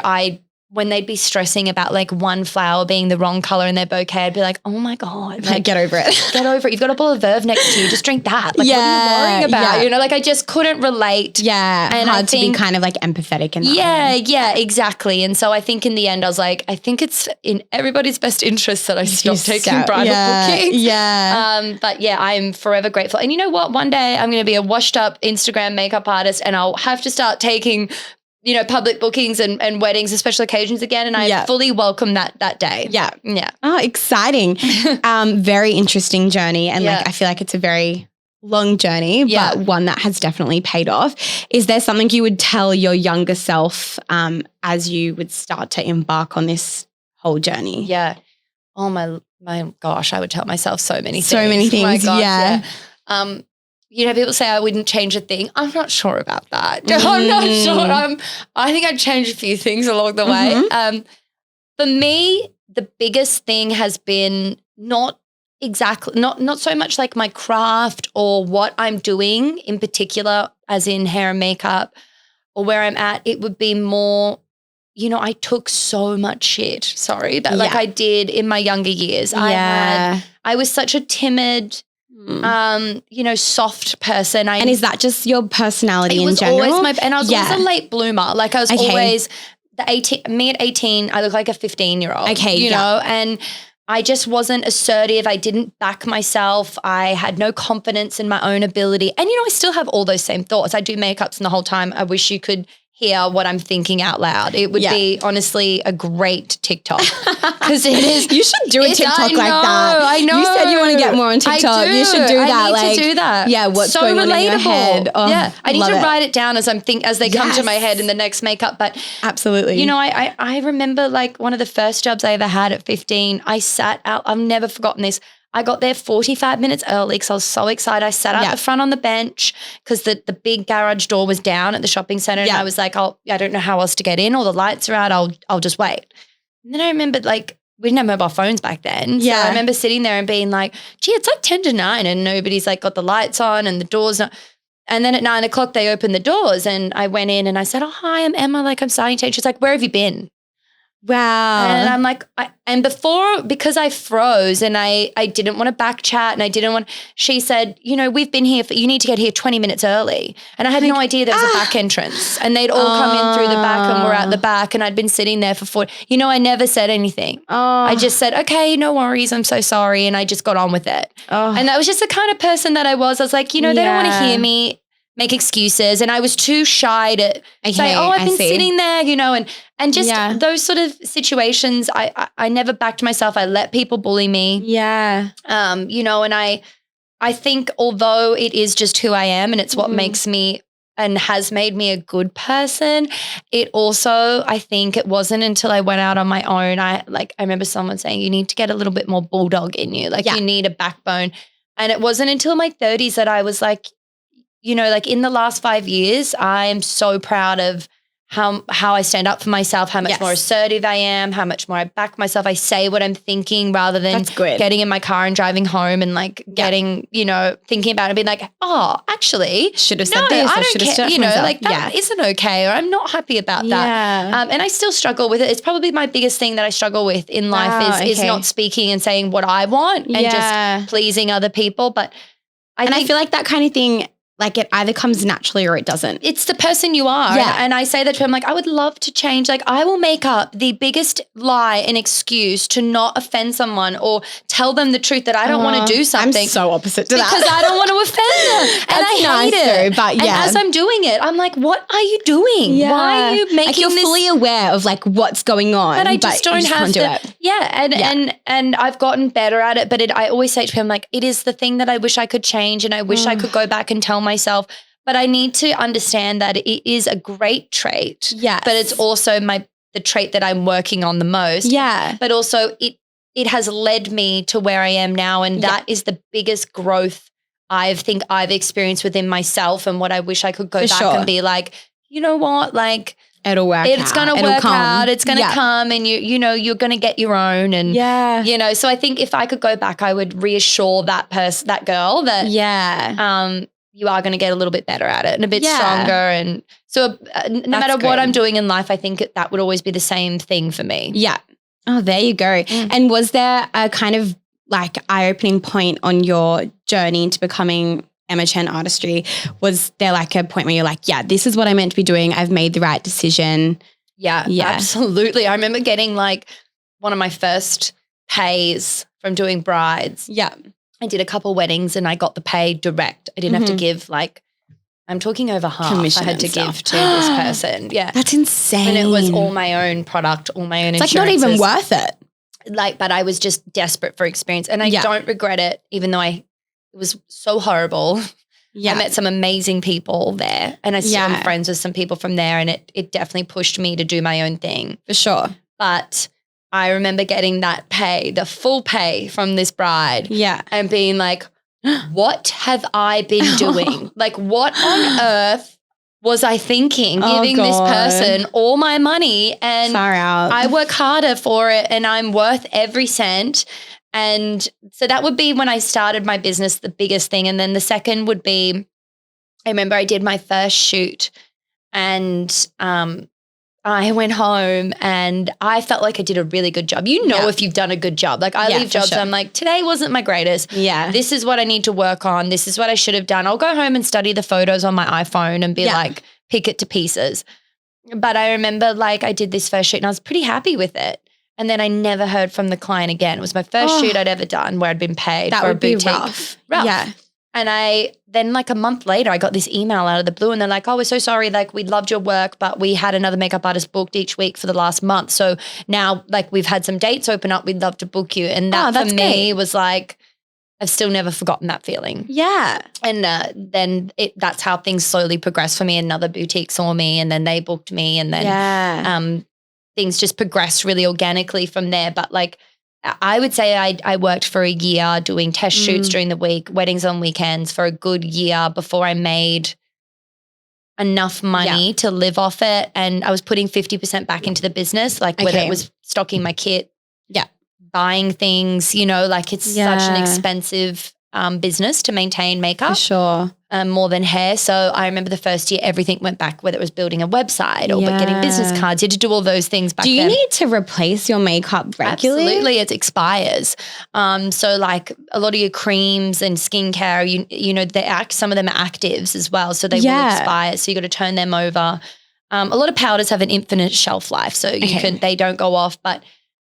when they'd be stressing about, like, one flower being the wrong color in their bouquet, I'd be like, oh my God. Like, get over it. Get over it. You've got a bottle of Verve next to you. Just drink that. Like, what are you worrying about? Yeah. You know, like, I just couldn't relate. Yeah. And hard to be kind of like empathetic in that way. Yeah, exactly. And so I think in the end I was like, I think it's in everybody's best interest that I stop taking bridal bookings. Yeah. But yeah, I'm forever grateful. And you know what? One day I'm going to be a washed up Instagram makeup artist, and I'll have to start taking, you know, public bookings and weddings and special occasions again. And I fully welcome that day. Yeah. Yeah. Oh, exciting. Very interesting journey. And like, I feel like it's a very long journey, but one that has definitely paid off. Is there something you would tell your younger self as you would start to embark on this whole journey? Yeah. Oh my gosh, I would tell myself so many things. So many things. My gosh, yeah. You know, people say I wouldn't change a thing. I'm not sure about that. I'm not sure. I think I'd change a few things along the way. For me, the biggest thing has been not so much like my craft or what I'm doing in particular, as in hair and makeup or where I'm at. It would be more, you know, I took so much shit, like I did in my younger years. I was such a timid, you know, soft person. And is that just your personality in general? And I was always a late bloomer. Like, I was always me at 18, I look like a 15-year-old. Okay. You know, and I just wasn't assertive. I didn't back myself. I had no confidence in my own ability. And, you know, I still have all those same thoughts. I do makeups, and the whole time I wish you could hear what I'm thinking out loud. It would be honestly a great TikTok, because it is. You should do a TikTok like that. I know. You said you want to get more on TikTok. I do. You should do that. I need to do that. Yeah, what's so going on relatable. in your head? Oh, yeah, I need to write it down as they come to my head in the next makeup. But absolutely, you know, I remember, like, one of the first jobs I ever had at 15. I sat out. I've never forgotten this. I got there 45 minutes early because I was so excited. I sat out the front on the bench because the big garage door was down at the shopping centre, and I was like, I don't know how else to get in. All the lights are out. I'll just wait. And then I remembered, like, we didn't have mobile phones back then. So I remember sitting there and being like, gee, it's like 10 to 9 and nobody's, like, got the lights on and the door's not. And then at 9 o'clock, they opened the doors and I went in and I said, oh, hi, I'm Emma. Like, I'm starting to teach. She's like, where have you been? Wow. And I'm like, because I froze and I didn't want to back chat and she said, we've been here you need to get here 20 minutes early. And I had no idea there was a back entrance and they'd all come in through the back and we're at the back and I'd been sitting there for 4. I never said anything. I just said, okay, no worries. I'm so sorry. And I just got on with it. And that was just the kind of person that I was. I was like, they don't want to hear me make excuses. And I was too shy to say, I've been sitting there, and just those sort of situations, I never backed myself. I let people bully me. Yeah. And I think although it is just who I am and it's what makes me and has made me a good person, it also, I think it wasn't until I went out on my own. I remember someone saying, you need to get a little bit more bulldog in you. You need a backbone. And it wasn't until my 30s that I was like, in the last 5 years, I am so proud of how I stand up for myself, how much more assertive I am, how much more I back myself. I say what I'm thinking rather than getting in my car and driving home and getting, thinking about it and being like, actually, should have said this. I should have stood myself. That isn't okay, or I'm not happy about that. And I still struggle with it. It's probably my biggest thing that I struggle with in life is not speaking and saying what I want and just pleasing other people. But I feel like that kind of thing, it either comes naturally or it doesn't. It's the person you are. Yeah. And I say that to him, I would love to change. I will make up the biggest lie and excuse to not offend someone or tell them the truth that I don't want to do something. I'm so opposite to that. Because I don't want to offend them. And I hate it. But and as I'm doing it, I'm like, what are you doing? Yeah. Why are you making you're this? fully aware of what's going on. But I just don't have to. Yeah. And I've gotten better at it. But I always say to him, it is the thing that I wish I could change and I wish I could go back and tell myself. But I need to understand that it is a great trait. Yes. But it's also the trait that I'm working on the most. Yeah. But also it has led me to where I am now. And that is the biggest growth I think I've experienced within myself and what I wish I could go back and be like, you know what, it'll work out. It's going to work out. It's going to come and you're going to get your own. And, so I think if I could go back, I would reassure that girl that, you are going to get a little bit better at it and a bit stronger. And so no matter what I'm doing in life, I think that would always be the same thing for me. Yeah. Oh, there you go. And was there a kind of eye-opening point on your journey into becoming Emma Chen Artistry? Was there a point where you're like, this is what I'm meant to be doing. I've made the right decision. Yeah, absolutely. I remember getting one of my first pays from doing brides. Yeah. I did a couple weddings and I got the pay direct. I didn't have to give I'm talking over half commission I had to give to this person. Yeah. That's insane. And it was all my own product, all my own insurances. It's not even worth it. But I was just desperate for experience and I don't regret it, even though it was so horrible. Yeah. I met some amazing people there and I still am friends with some people from there and it definitely pushed me to do my own thing. For sure. But I remember getting that pay, the full pay from this bride. Yeah. And being like, what have I been doing? What on earth was I thinking, giving this person all my money? And far out. I work harder for it and I'm worth every cent. And so that would be when I started my business, the biggest thing. And then the second would be, I remember I did my first shoot and I went home and I felt like I did a really good job. If you've done a good job. I leave jobs, I'm like, today wasn't my greatest. Yeah. This is what I need to work on. This is what I should have done. I'll go home and study the photos on my iPhone and be pick it to pieces. But I remember I did this first shoot and I was pretty happy with it. And then I never heard from the client again. It was my first shoot I'd ever done where I'd been paid for a boutique. That would be rough. Yeah. And then a month later, I got this email out of the blue and they're like, we're so sorry. We loved your work, but we had another makeup artist booked each week for the last month. So now we've had some dates open up. We'd love to book you. And that for me was I've still never forgotten that feeling. Yeah. And then that's how things slowly progressed for me. Another boutique saw me and then they booked me and then things just progressed really organically from there. But I would say I worked for a year doing test shoots during the week, weddings on weekends for a good year before I made enough money to live off it. And I was putting 50% back into the business, whether it was stocking my kit, buying things, it's such an expensive business to maintain makeup. For sure. more than hair. So I remember the first year everything went back, whether it was building a website or getting business cards. You had to do all those things back then. Do you need to replace your makeup regularly? Absolutely, it expires. So like a lot of your creams and skincare, you know, some of them are actives as well, so they will expire. So you got to turn them over. A lot of powders have an infinite shelf life, so they don't go off, but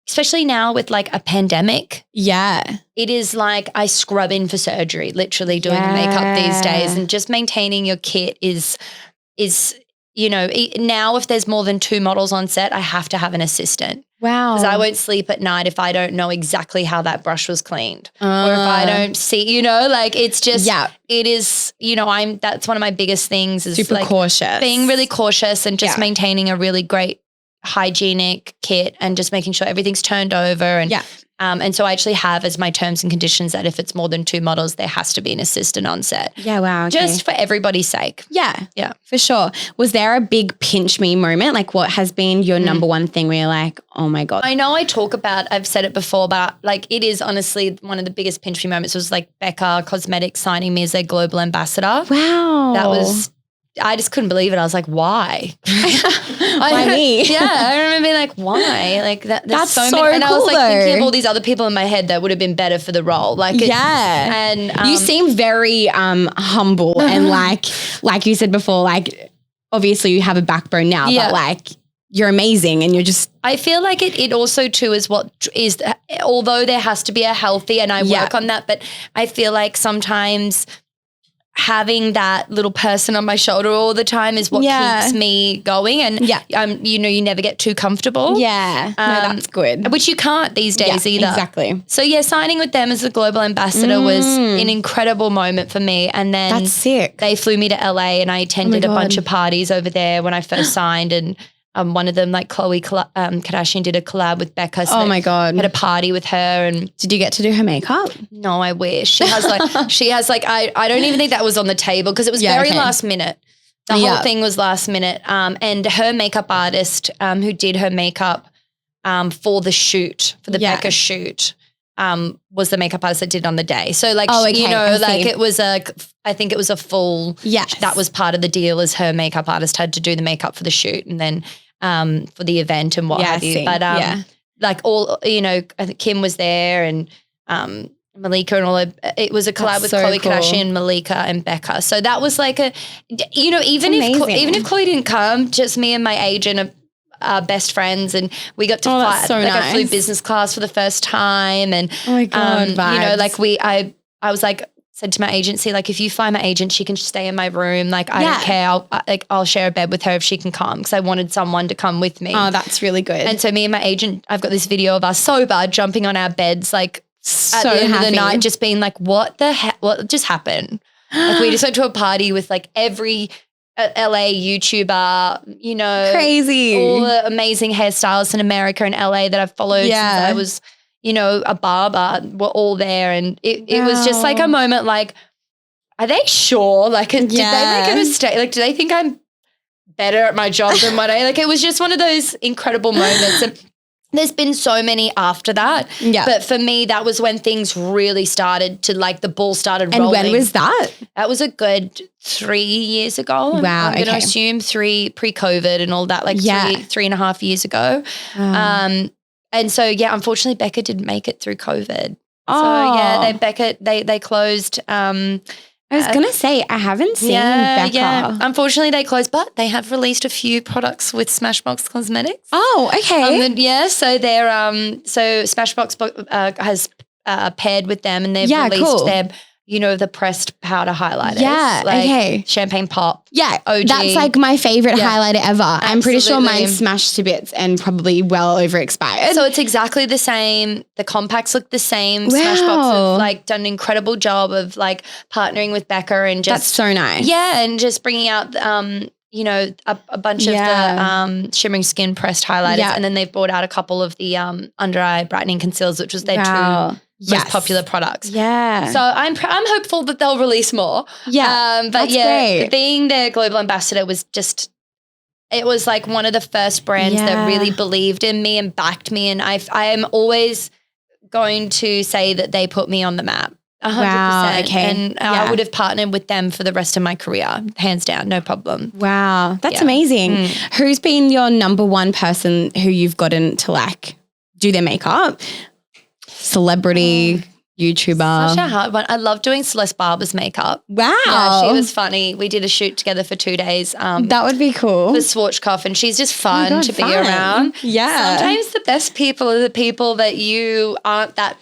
especially now with like a pandemic. Yeah. It is like I scrub in for surgery, literally doing makeup these days, and just maintaining your kit is, you know, now if there's more than 2 models on set, I have to have an assistant. Wow. Because I won't sleep at night if I don't know exactly how that brush was cleaned. Or if I don't see, you know, like it's just, it is, you know, that's one of my biggest things is super like cautious. Being really cautious and just maintaining a really great hygienic kit and just making sure everything's turned over. And so I actually have as my terms and conditions that if it's more than 2 models, there has to be an assistant on set. Yeah, wow. Okay. Just for everybody's sake. Yeah, for sure. Was there a big pinch me moment? Like what has been your number one thing where you're like, oh my God? I know I've said it before, but like it is honestly one of the biggest pinch me moments was like Becca Cosmetics signing me as their global ambassador. Wow. I just couldn't believe it. I was like, why? Why me? Yeah, I remember being like, why? Like that's so many. And cool, I was like though. thinking of all these other people in my head that would have been better for the role. Like, and you seem very humble and like you said before, like obviously you have a backbone now, but like you're amazing and you're just. I feel like it also too is what is, although there has to be a healthy, and I work on that, but I feel like sometimes having that little person on my shoulder all the time is what keeps me going. And, you know, you never get too comfortable. Yeah. No, that's good. Which you can't these days either. Exactly. So, signing with them as a global ambassador was an incredible moment for me. And then that's sick. They flew me to LA and I attended a bunch of parties over there when I first signed, and one of them, like Khloe Kardashian, did a collab with Becca. So my God. Had a party with her. And did you get to do her makeup? No, I wish. She has like, I don't even think that was on the table because it was very last minute. The whole thing was last minute. And her makeup artist who did her makeup for the shoot, for the Becca shoot, was the makeup artist that did it on the day. So like, you know, like it was I think it was a full, that was part of the deal, is her makeup artist had to do the makeup for the shoot and then for the event and what have you. But like all, you know, I think Kim was there and Malika and all it was a collab with Khloe Kardashian, Malika and Becca. So that was like a, you know, even if Khloe didn't come, just me and my agent are best friends, and we got to fly. So nice. I flew business class for the first time, and oh my God, you know, like I was like, said to my agency, like, if you find my agent, she can stay in my room. Like, I don't care. I'll share a bed with her if she can come, because I wanted someone to come with me. Oh, that's really good. And so me and my agent, I've got this video of us sober jumping on our beds, like at the end of the night, just being like, what the heck? What just happened? Like, we just went to a party with like every LA YouTuber, you know, crazy, all the amazing hairstylists in America and LA that I've followed since I was, you know, a barber, were all there. And it was just like a moment like, are they sure? Like, did they make a mistake? Like, do they think I'm better at my job than what like, it was just one of those incredible moments. And there's been so many after that. Yeah. But for me, that was when things really started to, like, the ball started rolling. And when was that? That was a good 3 years ago. Wow. I'm going to assume pre-COVID and all that, like 3.5 years ago. And so, unfortunately, Becca didn't make it through COVID. So, they closed. I was going to say, I haven't seen Becca. Yeah, unfortunately they closed, but they have released a few products with Smashbox Cosmetics. Oh, okay. So they're so Smashbox has paired with them, and they've released their, you know, the pressed powder highlighters. Yeah, like Champagne Pop. Yeah, OG. That's like my favorite highlighter ever. Absolutely. I'm pretty sure mine's smashed to bits and probably well over expired. So it's exactly the same. The compacts look the same. Wow. Smashbox have like done an incredible job of like partnering with Becca and just. That's so nice. Yeah, and just bringing out you know, a bunch of the shimmering skin pressed highlighters, and then they've brought out a couple of the under eye brightening concealers, which was their two most popular products. Yeah. So I'm hopeful that they'll release more. Yeah. But that's great. Being their global ambassador was just, it was like one of the first brands that really believed in me and backed me. And I am always going to say that they put me on the map. 100%. Wow, okay. And I would have partnered with them for the rest of my career, hands down, no problem. Wow, that's amazing. Who's been your number one person who you've gotten to like do their makeup? Celebrity, YouTuber. Such a hard one. I love doing Celeste Barber's makeup. Wow. Yeah, she was funny. We did a shoot together for 2 days. That would be cool. For Schwarzkopf, and she's just fun to be around. Yeah. Sometimes the best people are the people that you aren't that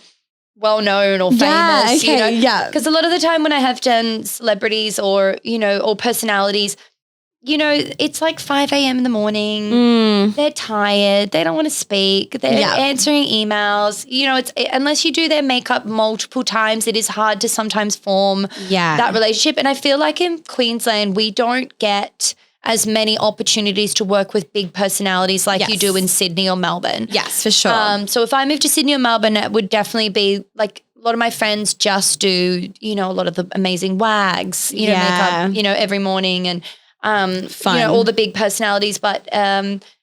well known or famous. Okay, you know? yeah. Because a lot of the time when I have done celebrities or, or personalities, it's like 5 a.m. in the morning. They're tired. They don't want to speak. They're answering emails. Unless you do their makeup multiple times, it is hard to sometimes form that relationship. And I feel like in Queensland, we don't get as many opportunities to work with big personalities like you do in Sydney or Melbourne. Yes, for sure. So if I moved to Sydney or Melbourne, it would definitely be like a lot of my friends just do, a lot of the amazing wags, makeup, every morning and fun. All the big personalities. But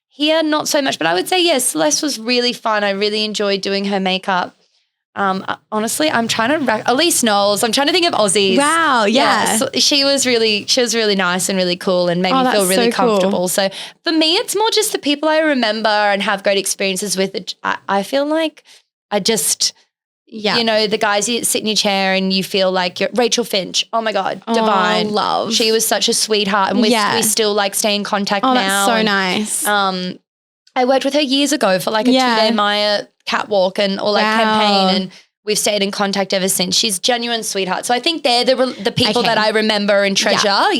here, not so much. But I would say, yes, Celeste was really fun. I really enjoyed doing her makeup. Honestly, I'm trying to Elise Knowles. I'm trying to think of Aussies. Wow, yeah. So she was really nice and really cool and made me feel really comfortable. Cool. So for me, it's more just the people I remember and have great experiences with. I feel like I just, the guys you sit in your chair and you feel like you're Rachel Finch. Oh my God, divine. Love. She was such a sweetheart and we still like stay in contact now. That's so nice. I worked with her years ago for like a 2-day Maya catwalk and campaign, and we've stayed in contact ever since. She's genuine sweetheart. So I think they're the people that I remember and treasure,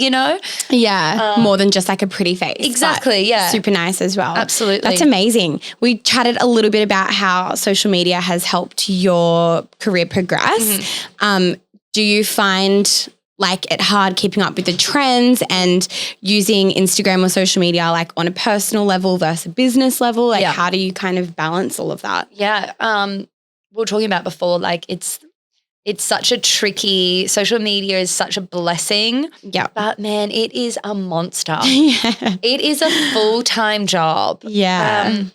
Yeah, more than just like a pretty face. Exactly, yeah. Super nice as well. Absolutely. That's amazing. We chatted a little bit about how social media has helped your career progress. Do you find like it hard keeping up with the trends and using Instagram or social media like on a personal level versus a business level? Like how do you kind of balance all of that? Yeah. We were talking about before, like it's such a tricky, social media is such a blessing. Yeah. But man, it is a monster. It is a full-time job. Yeah.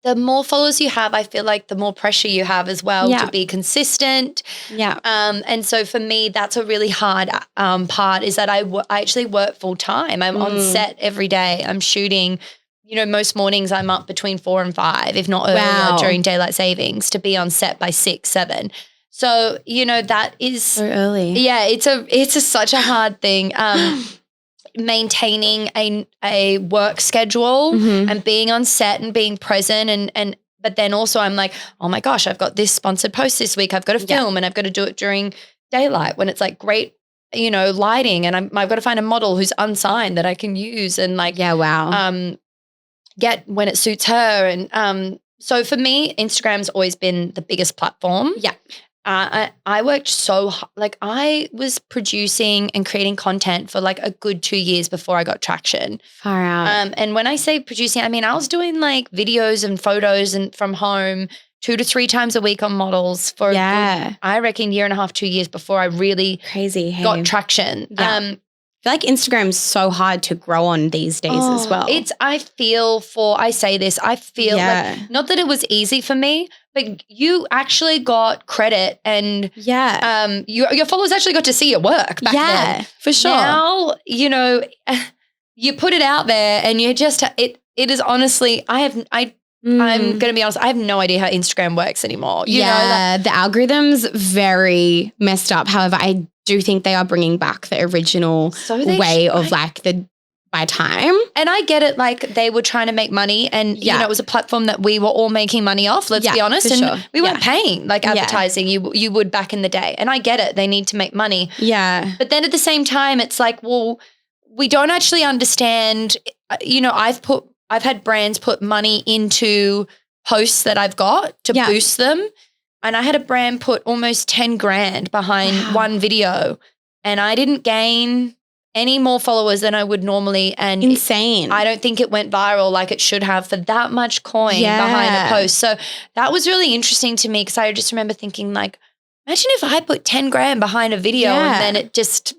The more followers you have, I feel like the more pressure you have as well to be consistent. Yeah. And so for me, that's a really hard part is that I actually work full time. I'm on set every day. I'm shooting, most mornings I'm up between 4 and 5, if not earlier during daylight savings to be on set by 6, 7. So, that is so early. Yeah, it's such a hard thing. Maintaining a work schedule and being on set and being present and but then also I'm like, oh my gosh, I've got this sponsored post this week. I've got to film and I've got to do it during daylight when it's like great, lighting, and I've got to find a model who's unsigned that I can use and like get when it suits her. And so for me, Instagram's always been the biggest platform. Yeah. I worked so hard. Like I was producing and creating content for like a good 2 years before I got traction. Far out. And when I say producing, I mean I was doing like videos and photos and from home 2 to 3 times a week on models for a good, I reckon 1.5, 2 years before I really got traction. Yeah. I feel like Instagram's so hard to grow on these days as well. I feel like, not that it was easy for me, but you actually got credit and your followers actually got to see your work back then. Yeah, for sure. Now, you put it out there and you just, it is honestly, I'm going to be honest, I have no idea how Instagram works anymore. You know that the algorithm's very messed up. However, I do think they are bringing back the original way of like by time. And I get it, like they were trying to make money and it was a platform that we were all making money off, let's be honest. And we weren't paying like advertising you would back in the day. And I get it, they need to make money. Yeah. But then at the same time, it's like, well, we don't actually understand, I've had brands put money into posts that I've got to boost them. And I had a brand put almost 10 grand behind one video and I didn't gain any more followers than I would normally. And insane. I don't think it went viral like it should have for that much coin behind a post. So that was really interesting to me because I just remember thinking like, imagine if I put 10 grand behind a video and then it just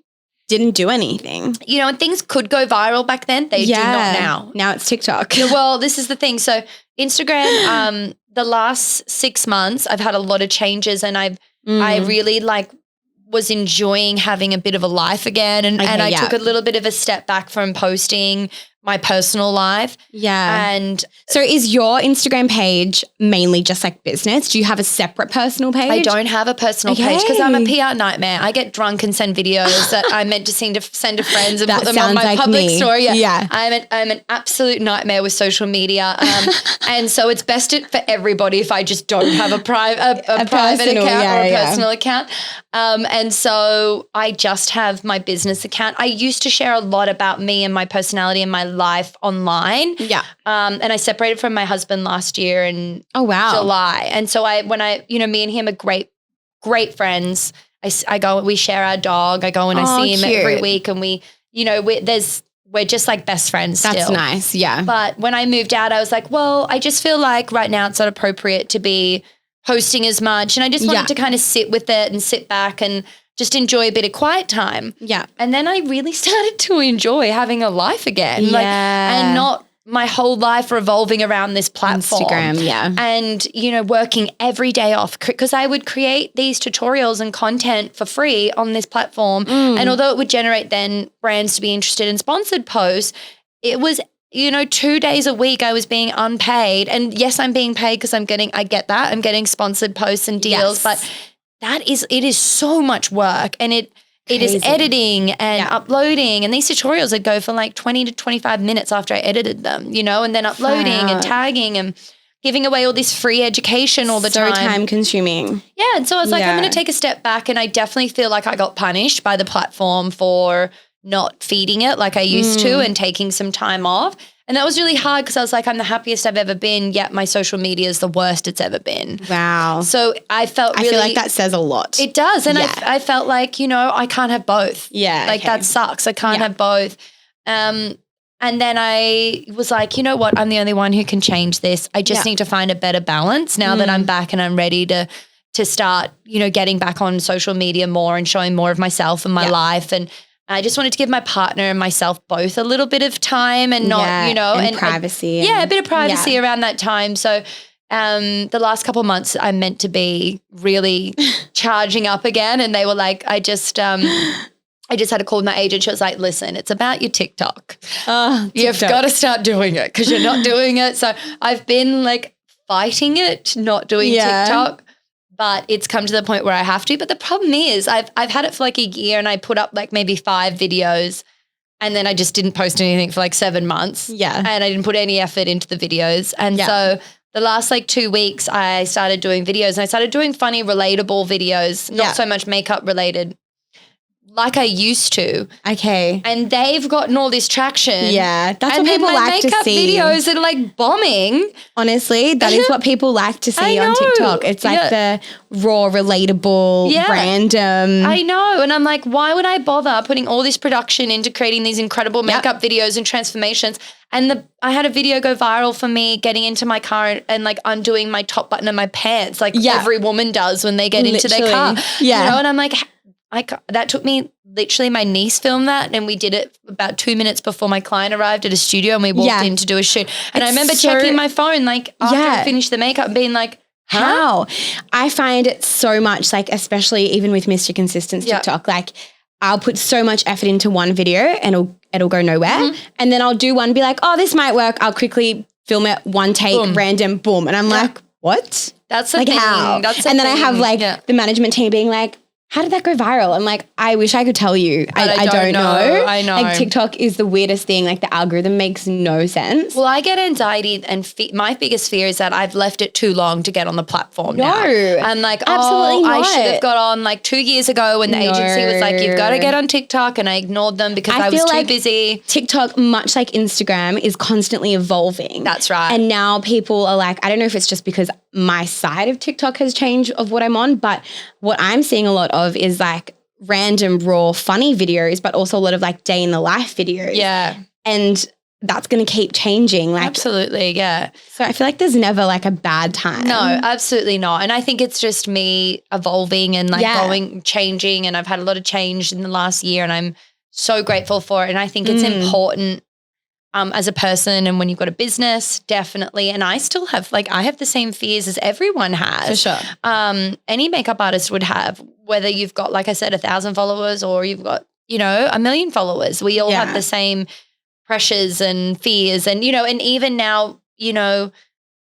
didn't do anything. And things could go viral back then. They do not now. Now it's TikTok. Well, this is the thing. So Instagram, the last 6 months, I've had a lot of changes and I've I really was enjoying having a bit of a life again. And I took a little bit of a step back from posting my personal life. Yeah. And so is your Instagram page mainly just like business? Do you have a separate personal page? I don't have a personal page because I'm a PR nightmare. I get drunk and send videos that I meant to send to friends and put them on my public story. Yeah. I'm an absolute nightmare with social media. And so it's best for everybody if I just don't have a private account or a personal account. And so I just have my business account. I used to share a lot about me and my personality and my life online. Yeah. And I separated from my husband last year in July. And so me and him are great friends. We share our dog. I go and I see him every week, and we're just like best friends still. That's nice. Yeah. But when I moved out, I was like, well, I just feel like right now it's not appropriate to be posting as much. And I just wanted to kind of sit with it and sit back and just enjoy a bit of quiet time. Yeah. And then I really started to enjoy having a life again. Yeah. And not my whole life revolving around this platform. Instagram, yeah. And, working every day off because I would create these tutorials and content for free on this platform. And although it would generate then brands to be interested in sponsored posts, it was 2 days a week I was being unpaid. And yes, I'm being paid because I get that. I'm getting sponsored posts and deals, but it is so much work, and it is editing and uploading, and these tutorials would go for like 20 to 25 minutes after I edited them, and then uploading and tagging and giving away all this free education all the time. So time consuming. Yeah. And so I was like, I'm going to take a step back, and I definitely feel like I got punished by the platform for not feeding it like I used to and taking some time off. And that was really hard because I was like, I'm the happiest I've ever been, yet my social media is the worst it's ever been. Wow. So I feel like that says a lot. It does. And I felt like, I can't have both. Yeah. Like that sucks. I can't have both. And then I was like, you know what? I'm the only one who can change this. I just need to find a better balance now that I'm back and I'm ready to start, getting back on social media more and showing more of myself and my life. And I just wanted to give my partner and myself both a little bit of time and not, and privacy. A bit of privacy around that time. So the last couple of months I'm meant to be really charging up again. And they were like, I just had a call with my agent. She was like, listen, it's about your TikTok. You've got to start doing it because you're not doing it. So I've been like fighting it, not doing TikTok. But it's come to the point where I have to. But the problem is I've had it for like a year, and I put up like maybe 5 videos, and then I just didn't post anything for like 7 months. Yeah. And I didn't put any effort into the videos. And so the last like 2 weeks I started doing videos, and I started doing funny, relatable videos, not so much makeup related like I used to. Okay. And they've gotten all this traction. Yeah. That's and what people like to makeup see. Videos that are like bombing. Honestly, that is what people like to see on TikTok. It's like the raw, relatable, random. I know. And I'm like, why would I bother putting all this production into creating these incredible makeup videos and transformations? And I had a video go viral for me getting into my car and like undoing my top button of my pants like every woman does when they get into their car. Yeah. And I'm like, that took me literally, my niece filmed that, and we did it about 2 minutes before my client arrived at a studio, and we walked in to do a shoot. And I remember checking my phone like after I finished the makeup and being like, how? I find it so much like, especially even with Mr. Consistent's TikTok, like I'll put so much effort into one video and it'll go nowhere. And then I'll do one, be like, oh, this might work. I'll quickly film it, one take, random, boom. And I'm like, what? That's the like thing. How? That's the and then thing. I have like the management team being like, how did that go viral? I'm like, I wish I could tell you. I don't know. I know. Like TikTok is the weirdest thing. Like the algorithm makes no sense. Well, I get anxiety, and my biggest fear is that I've left it too long to get on the platform now. I'm like, absolutely not. I should have got on like 2 years ago when the agency was like, you've got to get on TikTok, and I ignored them because I was too busy. TikTok, much like Instagram, is constantly evolving. That's right. And now people are like, I don't know if it's just because my side of TikTok has changed of what I'm on, but what I'm seeing a lot of is like random, raw, funny videos, but also a lot of like day in the life videos. Yeah. And that's going to keep changing. Like, absolutely, yeah. So I feel like there's never like a bad time. No, absolutely not. And I think it's just me evolving and like changing. And I've had a lot of change in the last year, and I'm so grateful for it. And I think it's important as a person and when you've got a business, definitely. And I still have, like, I have the same fears as everyone has. For sure. Any makeup artist would have, whether you've got, like I said, 1,000 followers or you've got, 1 million followers. We all have the same pressures and fears. And, and even now,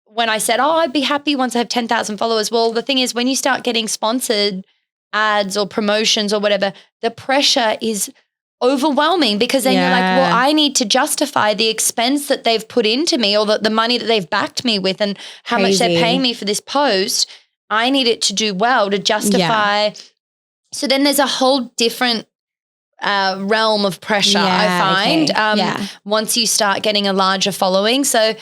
when I said, I'd be happy once I have 10,000 followers. Well, the thing is, when you start getting sponsored ads or promotions or whatever, the pressure is overwhelming because then you're like, well, I need to justify the expense that they've put into me or the money that they've backed me with and how much they're paying me for this post. I need it to do well to justify. Yeah. So then there's a whole different realm of pressure, I find, once you start getting a larger following. So,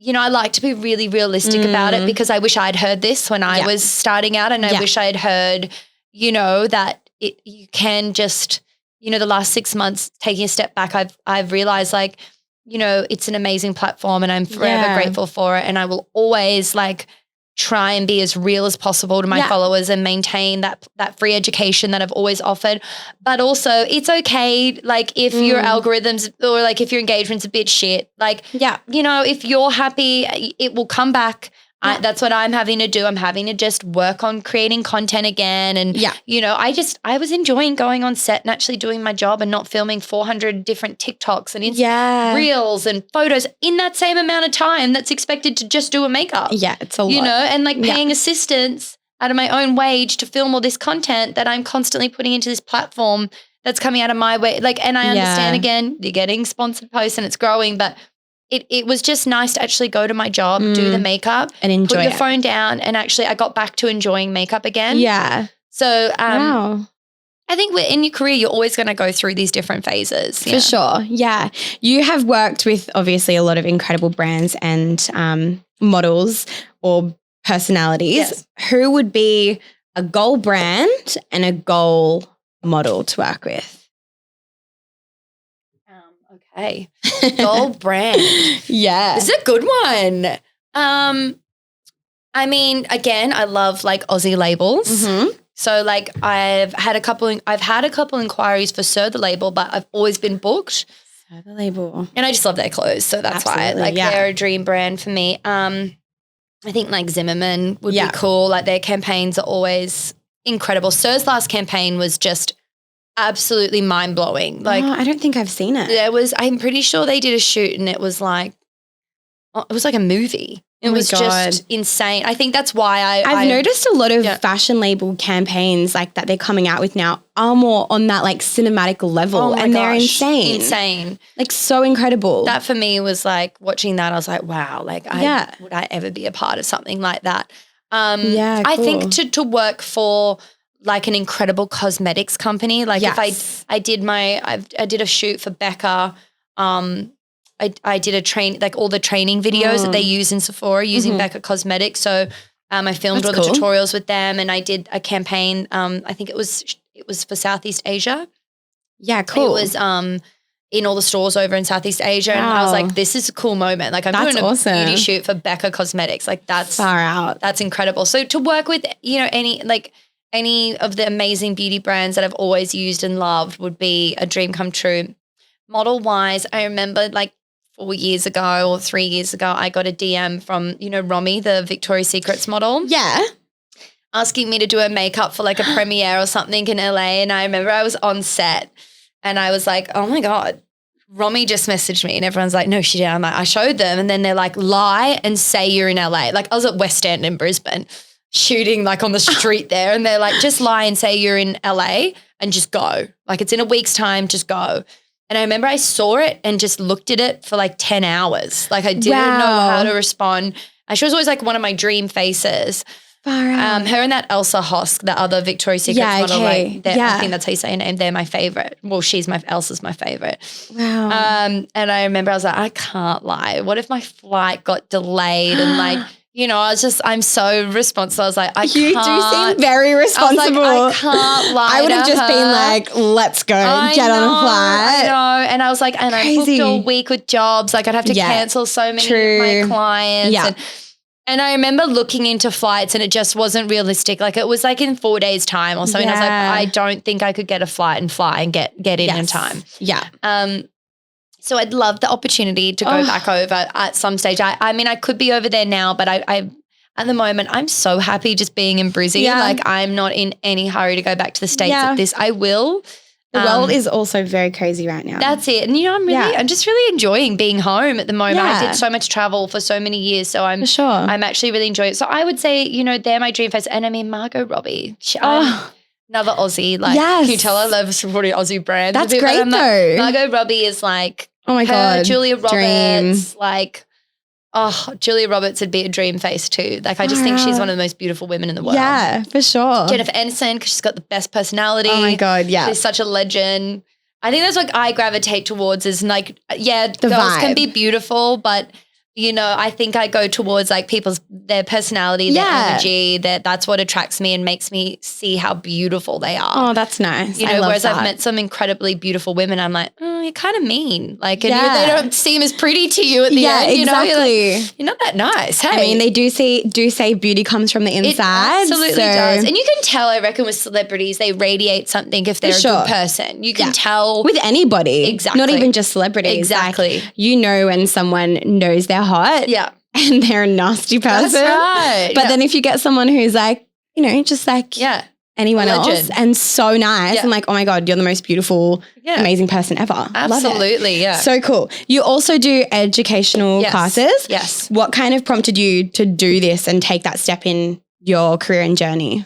I like to be really realistic about it because I wish I'd heard this when I was starting out, and I wish I'd heard, that you can just, the last 6 months, taking a step back, I've realized, like, it's an amazing platform and I'm forever grateful for it. And I will always, like, try and be as real as possible to my followers and maintain that free education that I've always offered. But also, it's okay, like, if your algorithms or, like, if your engagement's a bit shit, like, if you're happy, it will come back. That's what I'm having to do. I'm having to just work on creating content again. And, I was enjoying going on set and actually doing my job and not filming 400 different TikToks and reels and photos in that same amount of time that's expected to just do a makeup. Yeah, it's a lot. And, like, paying assistants out of my own wage to film all this content that I'm constantly putting into this platform that's coming out of my way. Like, and I understand, again, you're getting sponsored posts and it's growing, but it was just nice to actually go to my job, do the makeup, and enjoy put the phone down, and actually I got back to enjoying makeup again. Yeah. So I think in your career, you're always going to go through these different phases. For sure. Yeah. You have worked with obviously a lot of incredible brands and models or personalities. Yes. Who would be a goal brand and a goal model to work with? Okay. Gold brand. Yeah. This is a good one. I mean, again, I love, like, Aussie labels. Mm-hmm. So, like, I've had a couple inquiries for Sir the Label, but I've always been booked. Sir the Label. And I just love their clothes. So that's why, like, they're a dream brand for me. I think, like, Zimmerman would be cool. Like, their campaigns are always incredible. Sir's last campaign was just absolutely mind-blowing. Like, I don't think I've seen it. I'm pretty sure they did a shoot and it was like a movie. It was just insane. I think that's why I've noticed a lot of fashion label campaigns like that they're coming out with now are more on that, like, cinematic level, and they're insane. Insane. Like, so incredible. That for me was like, watching that, I was like, wow, like, would I ever be a part of something like that? Cool. I think to work for, like, an incredible cosmetics company. Like, if I did a shoot for Becca, I did all the training videos that they use in Sephora using Becca Cosmetics. So I filmed all the tutorials with them, and I did a campaign. I think it was for Southeast Asia. Yeah, cool. It was in all the stores over in Southeast Asia, and I was like, this is a cool moment. Like, I'm doing a beauty shoot for Becca Cosmetics. Like, that's far out. That's incredible. So to work with, any of the amazing beauty brands that I've always used and loved would be a dream come true. Model-wise, I remember, like, 4 years ago or 3 years ago, I got a DM from, Romy, the Victoria's Secrets model. Yeah. Asking me to do her makeup for, like, a premiere or something in LA. And I remember I was on set and I was like, oh my God, Romy just messaged me, and everyone's like, no, she didn't. I'm like, I showed them, and then they're like, lie and say you're in LA. Like, I was at West End in Brisbane shooting, like, on the street there, and they're like, just lie and say you're in LA and just go. Like, it's in a week's time, just go. And I remember I saw it and just looked at it for like 10 hours. Like, I didn't know how to respond. And she was always like one of my dream faces. Her and that Elsa Hosk, the other Victoria's Secret model, I think that's how you say her name. They're my favorite. Well, Elsa's my favorite. Wow. And I remember I was like, I can't lie. What if my flight got delayed and, like, I'm so responsible. I was like, You do seem very responsible. I can't lie. I would have just been like, let's go, get on a flight. I know. And I was like, and I booked all week with jobs. Like, I'd have to cancel so many of my clients. Yeah. And I remember looking into flights and it just wasn't realistic. Like, it was like in 4 days' time or something. I was like, I don't think I could get a flight and fly and get in time. Yeah. So I'd love the opportunity to go back over at some stage. I mean, I could be over there now, but I at the moment, I'm so happy just being in Brizzy. Yeah. Like I'm not in any hurry to go back to the States at this. I will. The world is also very crazy right now. That's it. And I'm just really enjoying being home at the moment. Yeah. I did so much travel for so many years. So I'm actually really enjoying it. So I would say, they're my dream face. And I mean, Margot Robbie. Another Aussie. Like, can you tell I love supporting Aussie brands? That's great though. Margot Robbie is like, oh my God. Julia Roberts, dream. like, Julia Roberts would be a dream face too. Like I just think she's one of the most beautiful women in the world. Yeah, for sure. Jennifer Aniston, because she's got the best personality. Oh my God, yeah. She's such a legend. I think that's what I gravitate towards is like, girls can be beautiful, but I think I go towards like their personality, their energy, that's what attracts me and makes me see how beautiful they are. Oh, that's nice. Whereas I've met some incredibly beautiful women, I'm like, you're kind of mean. Like, and they don't seem as pretty to you at the end. Exactly. You're not that nice. Hey. I mean, they do say beauty comes from the inside. It absolutely does. And you can tell, I reckon, with celebrities, they radiate something if they're a good person. You can tell. With anybody. Exactly. Not even just celebrities. Exactly. Like, when someone knows they're hot. Yeah. And they're a nasty person. That's right. But then if you get someone who's like, just like anyone else and so nice, I'm like, oh my God, you're the most beautiful, amazing person ever. Absolutely, yeah. So cool. You also do educational classes. Yes. What kind of prompted you to do this and take that step in your career and journey?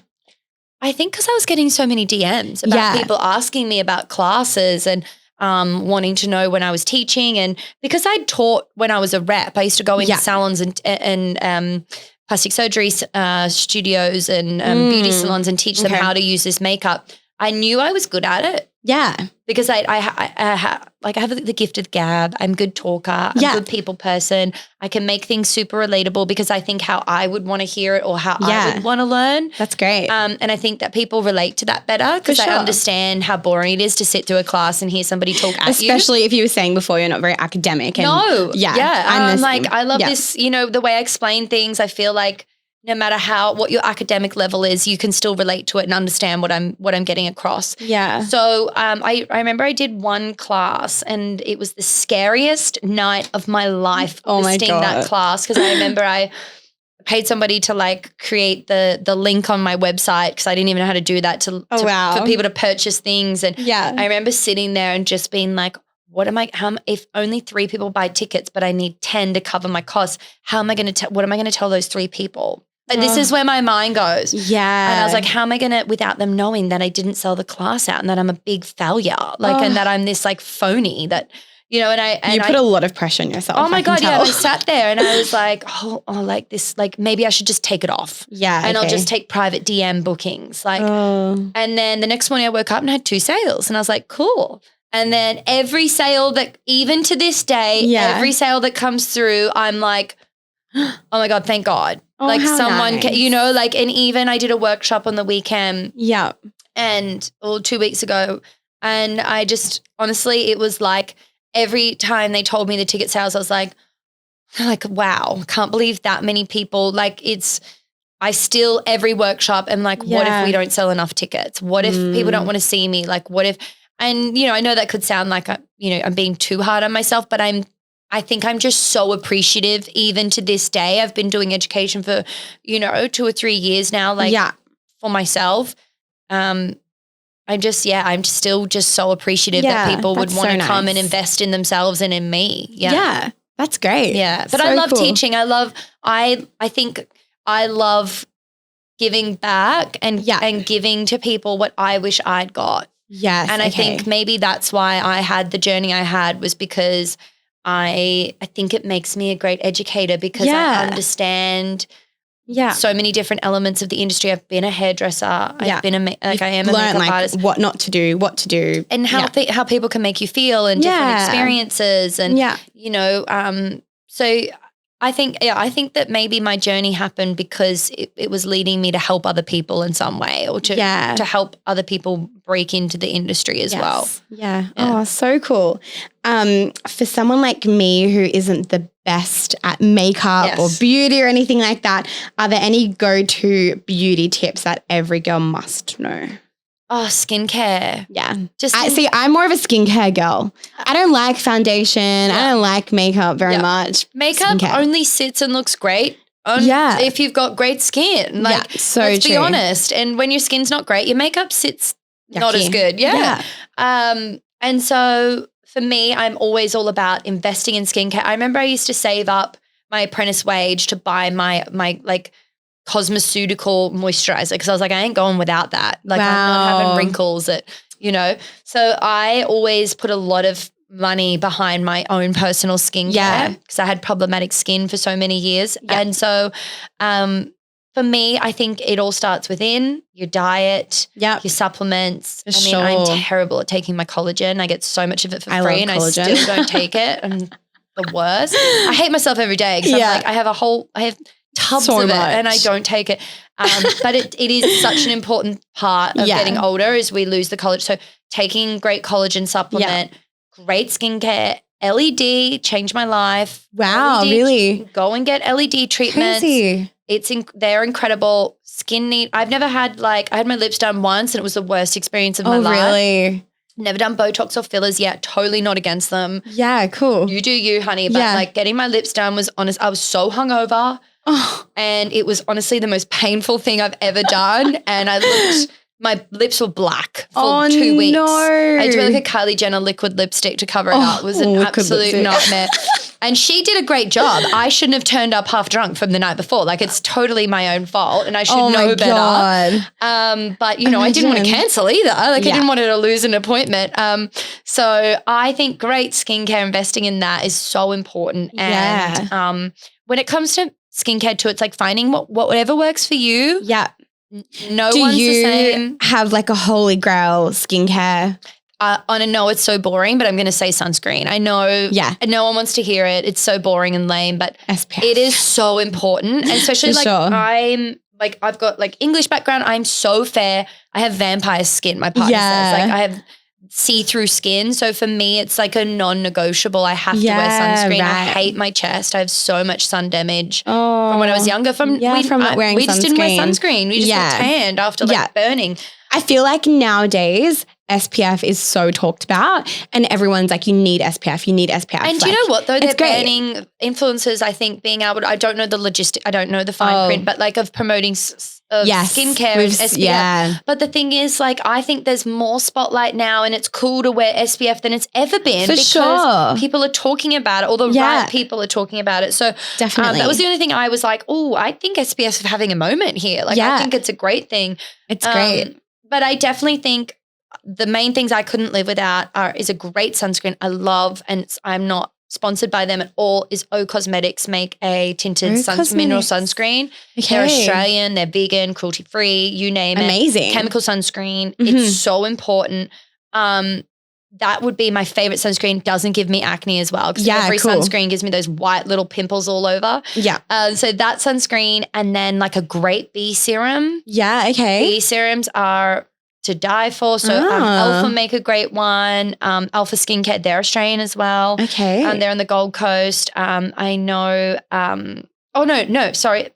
I think because I was getting so many DMs about people asking me about classes and wanting to know when I was teaching, and because I'd taught when I was a rep, I used to go into salons and plastic surgery studios and beauty salons and teach them how to use this makeup. I knew I was good at it. Yeah. Because I have the gift of gab. I'm a good talker. I'm a good people person. I can make things super relatable because I think how I would want to hear it or how I would want to learn. That's great. And I think that people relate to that better because I understand how boring it is to sit through a class and hear somebody talk at you. Especially if you were saying before you're not very academic. And I'm like, I love this, the way I explain things. I feel like no matter what your academic level is, you can still relate to it and understand what I'm getting across. Yeah. So I remember I did one class and it was the scariest night of my life listing that class because I remember I paid somebody to like create the link on my website because I didn't even know how to do that for people to purchase things. And I remember sitting there and just being like, if only 3 people buy tickets, but I need 10 to cover my costs, what am I going to tell those 3 people? Like, this is where my mind goes. Yeah. And I was like, how am I going to, without them knowing that I didn't sell the class out and that I'm a big failure, and that I'm this like phony that, and you put a lot of pressure on yourself. Oh my God. Yeah. And I sat there and I was like, like this, like maybe I should just take it off. Yeah. And I'll just take private DM bookings. And then the next morning I woke up and I had 2 sales and I was like, cool. And then every sale that, even to this day, every sale that comes through, I'm like, oh my God, thank God. Like someone, nice. And even I did a workshop on the weekend. Yeah. 2 weeks ago. And I just, honestly, it was like every time they told me the ticket sales, I was like, wow, can't believe that many people, every workshop, am like, what if we don't sell enough tickets? What if people don't want to see me? Like, what if, and, I know that could sound like, I'm being too hard on myself, but I think I'm just so appreciative even to this day. I've been doing education for, 2 or 3 years now, for myself. I'm still just so appreciative that people would want to come and invest in themselves and in me. Yeah. That's great. Yeah. But I love teaching. I think I love giving back and giving to people what I wish I'd got. Yes. And I think maybe that's why I had the journey I had, was because I think it makes me a great educator because I understand so many different elements of the industry. I've been a hairdresser. I've been I am a makeup artist. What not to do. And how people can make you feel and different experiences. And, so I think that maybe my journey happened because it was leading me to help other people in some way, or to help other people break into the industry as well. Yeah. Oh, so cool. For someone like me who isn't the best at makeup or beauty or anything like that, are there any go-to beauty tips that every girl must know? Oh, skincare. Yeah. Just See, I'm more of a skincare girl. I don't like foundation. I don't like makeup very much. Makeup Skincare. only sits and looks great if you've got great skin. Like, so let's be true. honest. And when your skin's not great, your makeup sits not as good. Yeah. And so for me, I'm always all about investing in skincare. I remember I used to save up my apprentice wage to buy my like cosmeceutical moisturizer because I was like, I ain't going without that. Like I'm not having wrinkles So I always put a lot of money behind my own personal skincare because I had problematic skin for so many years. Yeah. And so for me, I think it all starts within your diet, your supplements. I'm terrible at taking my collagen. I get so much of it for free and I still don't take it. I'm the worst. I hate myself every day because I'm like, I have tubs of it and I don't take it. But it is such an important part of getting older is we lose the collagen. So taking great collagen supplement, great skincare, LED changed my life. Wow, LED, really? Go and get LED treatments. Crazy. They're incredible. Skin need. I've never had I had my lips done once and it was the worst experience of my life. Oh, really? Never done Botox or fillers yet. Totally not against them. Yeah, cool. You do you, honey. But getting my lips done was honest. I was so hungover. And it was honestly the most painful thing I've ever done. And my lips were black for 2 weeks. No. I had to wear like a Kylie Jenner liquid lipstick to cover it up. It was an absolute nightmare. And she did a great job. I shouldn't have turned up half drunk from the night before. Like it's totally my own fault and I should know better. But I didn't want to cancel either. I didn't want her to lose an appointment. So I think great skincare, investing in that is so important. And when it comes to skincare too, it's like finding whatever works for you. Yeah. No one's the same. Do you have like a holy grail skincare? I know it's so boring, but I'm going to say sunscreen. I know no one wants to hear it. It's so boring and lame, but SPF. It is so important. And especially I've got like English background. I'm so fair. I have vampire skin, my partner says. Like I have see-through skin. So for me, it's like a non-negotiable. I have to wear sunscreen. I hate my chest. I have so much sun damage from when I was younger. From not wearing sunscreen. We just didn't wear sunscreen. We just got tanned after burning. I feel like nowadays SPF is so talked about and everyone's like, you need SPF, you need SPF. And do you know what though? They're banning influencers, I think, being able to, I don't know the logistic, I don't know the fine print, but like of promoting skincare and SPF. Yeah. But the thing is I think there's more spotlight now and it's cool to wear SPF than it's ever been because people are talking about it or the right people are talking about it. So definitely. That was the only thing I was like, oh, I think SPF is having a moment here. I think it's a great thing. It's great. But I definitely think the main things I couldn't live without is a great sunscreen. I love, and I'm not sponsored by them at all, is O Cosmetics make a tinted mineral sunscreen. Okay. They're Australian, they're vegan, cruelty-free, you name it. Amazing. Chemical sunscreen. Mm-hmm. It's so important. That would be my favorite sunscreen. Doesn't give me acne as well because every sunscreen gives me those white little pimples all over. Yeah. So that sunscreen and then like a great bee serum. Yeah, okay. Bee serums are to die for. So Alpha make a great one. Alpha Skincare, they're Australian as well. Okay. They're on the Gold Coast. I know. Sorry.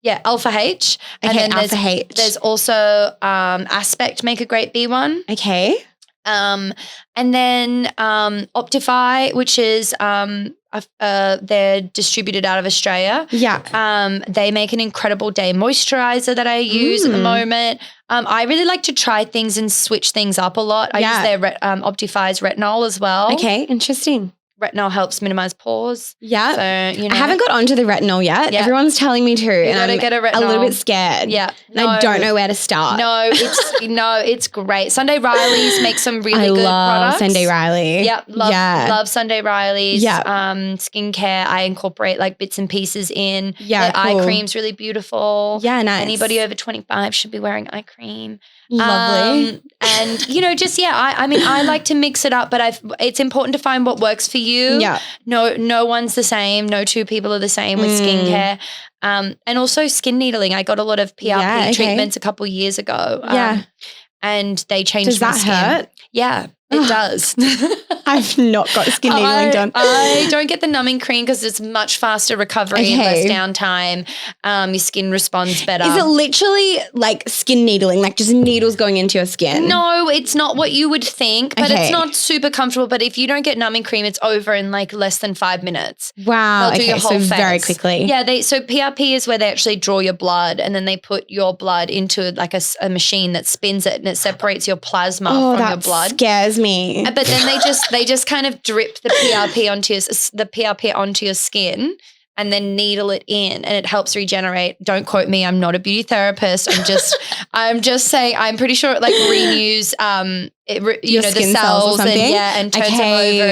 Yeah, Alpha H. Okay, and then Alpha H. There's also Aspect make a great bee one. Okay. And then Optify, which is they're distributed out of Australia. Yeah. They make an incredible day moisturizer that I use at the moment. I really like to try things and switch things up a lot. I use their Optify's retinol as well. Okay, interesting. Retinol helps minimize pores. Yeah. So, I haven't got onto the retinol yet. Yeah. Everyone's telling me to. And I'm get a little bit scared. Yeah. And I don't know where to start. No, it's great. Sunday Riley's make some really good products. I love Sunday Riley. Yep. Love Sunday Riley's. Yeah. Skincare, I incorporate like bits and pieces in. Yeah. Their eye cream's really beautiful. Yeah, nice. Anybody over 25 should be wearing eye cream. Lovely. And I like to mix it up, but it's important to find what works for you. Yeah. No one's the same. No two people are the same with skincare. And also skin needling. I got a lot of PRP treatments a couple years ago. And they changed my skin. Does that hurt? Yeah. It does. I've not got skin needling done. I don't get the numbing cream because it's much faster recovery and less downtime. Your skin responds better. Is it literally like skin needling, like just needles going into your skin? No, it's not what you would think, but it's not super comfortable. But if you don't get numbing cream, it's over in like less than 5 minutes. Wow. They'll do your whole so face. very quickly. Yeah. So PRP is where they actually draw your blood and then they put your blood into like a machine that spins it and it separates your plasma from your blood. Scares me. But then they just kind of drip the PRP onto your skin and then needle it in and it helps regenerate. Don't quote me. I'm not a beauty therapist. I'm just saying, I'm pretty sure it like renews, the cells and turns them over.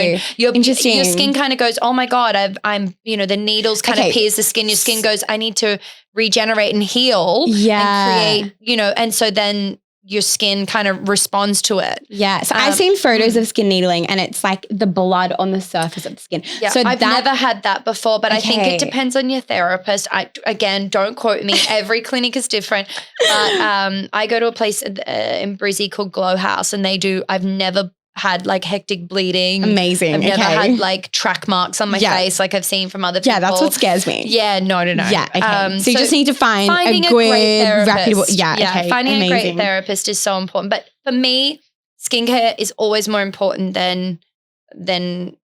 And your skin kind of goes, oh my God, the needles kind of pierce the skin. Your skin goes, I need to regenerate and heal and create, and so then your skin kind of responds to it. Yeah. So I've seen photos of skin needling and it's like the blood on the surface of the skin. Yeah, so I've never had that before, but I think it depends on your therapist. Again, don't quote me. Every clinic is different. But I go to a place in Brizzy called Glow House and I've never had like hectic bleeding. Amazing. I've never had like track marks on my face like I've seen from other people. Yeah, that's what scares me. Yeah, no. Yeah, okay. So you just need to find a great therapist. Finding a great therapist is so important. But for me, skincare is always more important than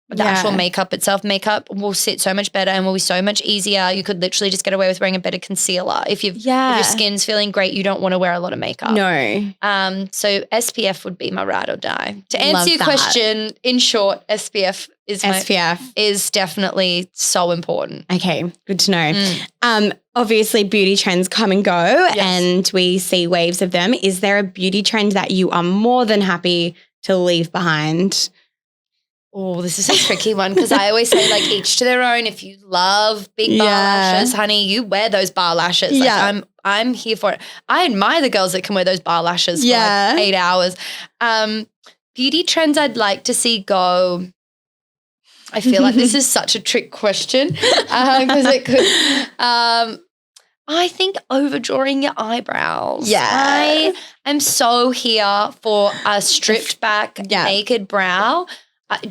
the actual makeup itself. Makeup will sit so much better and will be so much easier. You could literally just get away with wearing a better concealer. If your skin's feeling great, you don't want to wear a lot of makeup. No. So SPF would be my ride or die. To answer your question, in short, SPF is definitely so important. Okay, good to know. Obviously, beauty trends come and go and we see waves of them. Is there a beauty trend that you are more than happy to leave behind? Oh, this is a tricky one because I always say like each to their own. If you love big bar lashes, honey, you wear those bar lashes. Like, I'm here for it. I admire the girls that can wear those bar lashes for like 8 hours. Beauty trends I'd like to see go. I feel like this is such a trick question because it could. I think overdrawing your eyebrows. Yeah. I am so here for a stripped back naked brow.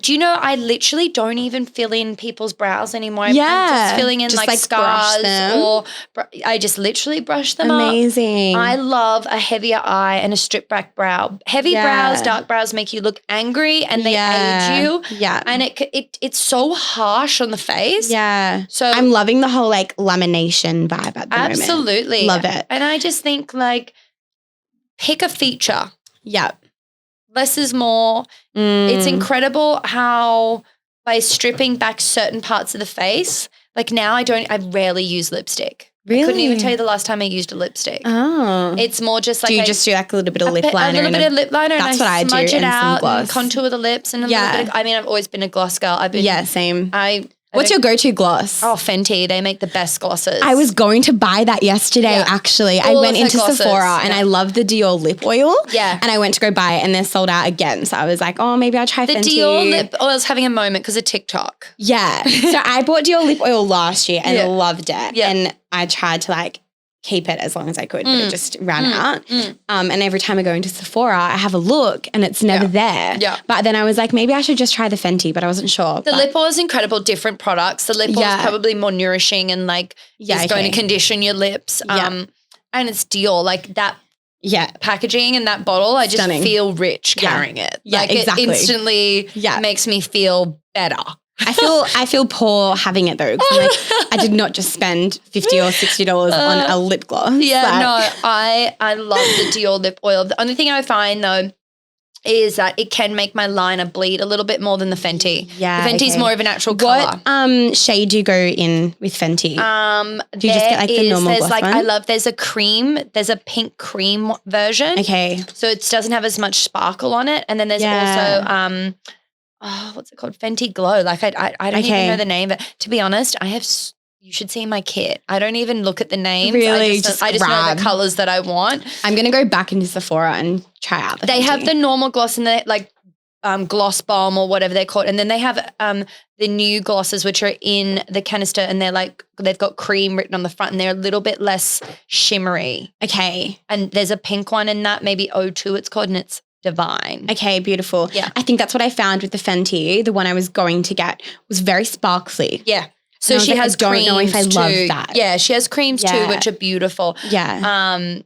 Do you know I literally don't even fill in people's brows anymore. I'm just filling in like scars or I just literally brush them up. Amazing. I love a heavier eye and a stripped back brow. Heavy brows, dark brows make you look angry and they age you. Yeah. And it's so harsh on the face. Yeah. So I'm loving the whole like lamination vibe at the moment. Absolutely. Love it. And I just think like pick a feature. Yeah. Less is more. It's incredible how by stripping back certain parts of the face, like now I rarely use lipstick. Really? I couldn't even tell you the last time I used a lipstick. Oh. It's more just like do you just do like a little bit of lip liner? A little bit of lip liner that's and what I smudge it out and gloss. contour the lips and a little bit of, I've always been a gloss girl. Same. What's your go-to gloss? Oh, Fenty. They make the best glosses. I was going to buy that yesterday, actually. I went into Sephora and I love the Dior lip oil. Yeah. And I went to go buy it and they're sold out again. So I was like, oh, maybe I'll try Fenty. The Dior lip oil's having a moment because of TikTok. Yeah. So I bought Dior lip oil last year and loved it. Yeah. And I tried to like keep it as long as I could, but it just ran out. And every time I go into Sephora, I have a look and it's never there. Yeah. But then I was like, maybe I should just try the Fenty, but I wasn't sure. The lip oil is incredible, different products. The lip oil is probably more nourishing and like is going to condition your lips. And it's Dior, like that packaging and that bottle, I just feel rich carrying it. Yeah, like exactly. It instantly makes me feel better. I feel poor having it though. 'Cause I'm like, I did not just spend $50 or $60 on a lip gloss. Yeah, no, I love the Dior lip oil. The only thing I find though is that it can make my liner bleed a little bit more than the Fenty. Yeah, the Fenty's more of a natural color. What shade do you go in with Fenty? Do you just get like the normal gloss one? There's a cream, there's a pink cream version. Okay. So it doesn't have as much sparkle on it. And then there's also what's it called? Fenty Glow. Like I don't even know the name, but to be honest, you should see my kit. I don't even look at the names. Really? I just know the colors that I want. I'm going to go back into Sephora and try out the They Fenty. have the normal gloss and the like gloss bomb or whatever they're called. And then they have the new glosses, which are in the canister and they've got cream written on the front and they're a little bit less shimmery. Okay. And there's a pink one in that, maybe O2 it's called, and it's divine. Okay, beautiful. Yeah. I think that's what I found with the Fenty. The one I was going to get was very sparkly. Yeah. So she has I don't creams know if I too. love that. Yeah, she has creams too, which are beautiful. Yeah.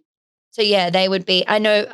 So yeah, they would be. I know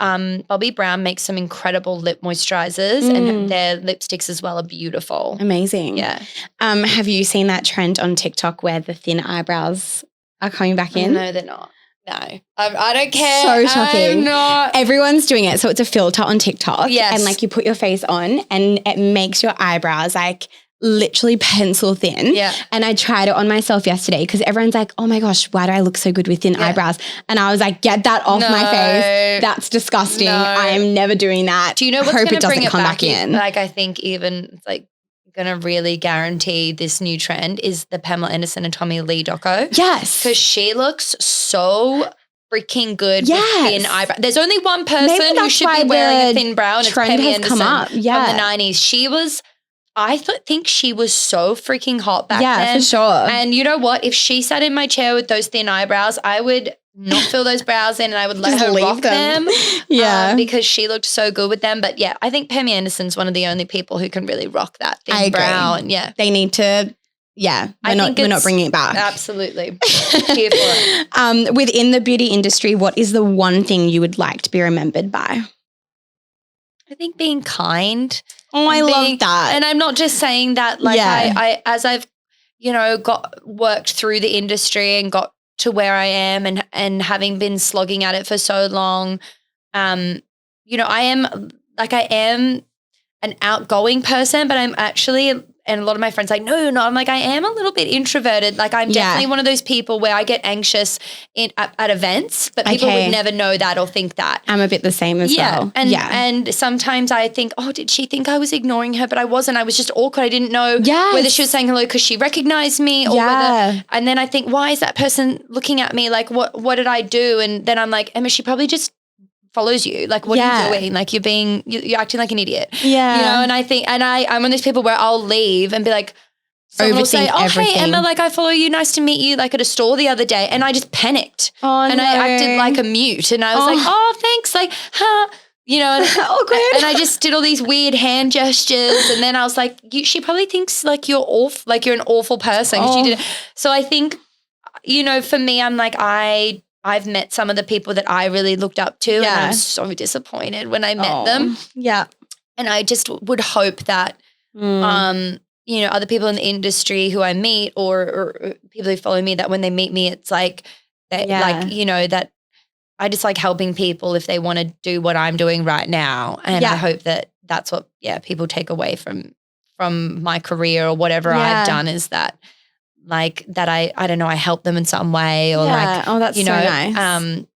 Bobbi Brown makes some incredible lip moisturizers, and their lipsticks as well are beautiful. Amazing. Yeah. Have you seen that trend on TikTok where the thin eyebrows are coming back in? No, they're not. No, I don't care. So shocking. I'm not. Everyone's doing it. So it's a filter on TikTok. Yes. And like you put your face on and it makes your eyebrows like literally pencil thin. Yeah. And I tried it on myself yesterday because everyone's like, oh my gosh, why do I look so good with thin eyebrows? And I was like, get that off my face. That's disgusting. I am never doing that. Do you know what's Hope going it to bring doesn't it come back in? Like I think even it's like going to really guarantee this new trend is the Pamela Anderson and Tommy Lee doco. Yes. Because she looks so freaking good with thin eyebrows. There's only one person who should be wearing a thin brow, and it's Pamela Anderson from the 90s. She was, I think she was so freaking hot back then. Yeah, for sure. And you know what? If she sat in my chair with those thin eyebrows, I would not fill those brows in and I would let her rock them. Yeah. Because she looked so good with them. But yeah, I think Pamela Anderson's one of the only people who can really rock that thin brow. And yeah. They need to, we're not bringing it back. Absolutely. Here for it. Within the beauty industry, what is the one thing you would like to be remembered by? I think being kind. Oh, I love that. And I'm not just saying that, like I as I've, worked through the industry and got to where I am and having been slogging at it for so long, I am an outgoing person, but I'm actually, and a lot of my friends are like, no, I'm like, I am a little bit introverted. Like I'm definitely one of those people where I get anxious at events, but people would never know that or think that. I'm a bit the same as well. And sometimes I think, oh, did she think I was ignoring her? But I wasn't. I was just awkward. I didn't know whether she was saying hello because she recognized me or whether, and then I think, why is that person looking at me? Like, what did I do? And then I'm like, Emma, she probably just follows you. Like, what are you doing? Like, you're acting like an idiot. Yeah. And I think, and I'm one of those people where I'll leave and be like, someone will say, oh, hey, Emma, like I follow you. Nice to meet you. Like at a store the other day. And I just panicked. I acted like a mute. And I was like, oh, thanks. Like, and I just did all these weird hand gestures. And then I was like, she probably thinks like you're awful, like you're an awful person. She did it. So I think, for me, I'm like, I've met some of the people that I really looked up to and I'm so disappointed when I met them. Yeah. And I just would hope that, other people in the industry who I meet or people who follow me, that when they meet me, it's like, that I just like helping people if they want to do what I'm doing right now. And I hope that that's what, people take away from my career or whatever I've done is that, like that I don't know, I help them in some way or that's so nice.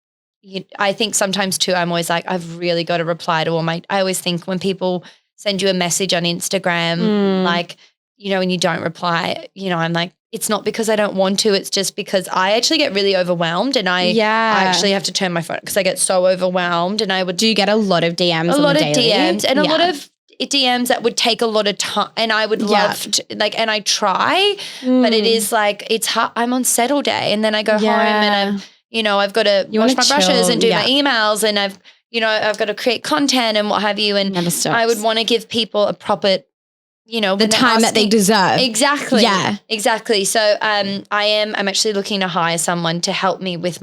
I think sometimes too, I'm always like, I've really got to reply to I always think when people send you a message on Instagram, like, and you don't reply, I'm like, it's not because I don't want to, it's just because I actually get really overwhelmed and I actually have to turn my phone because I get so overwhelmed and I would. Do you get a lot of DMs? A lot of DMs and a lot of DMs that would take a lot of time and I would love to, like, and I try, but it is like, it's hard. I'm on set all day and then I go home and I've got to wash my brushes and do my emails and I've got to create content and what have you. And I would want to give people a proper, the time that they deserve. Exactly. Yeah. Exactly. So I'm actually looking to hire someone to help me with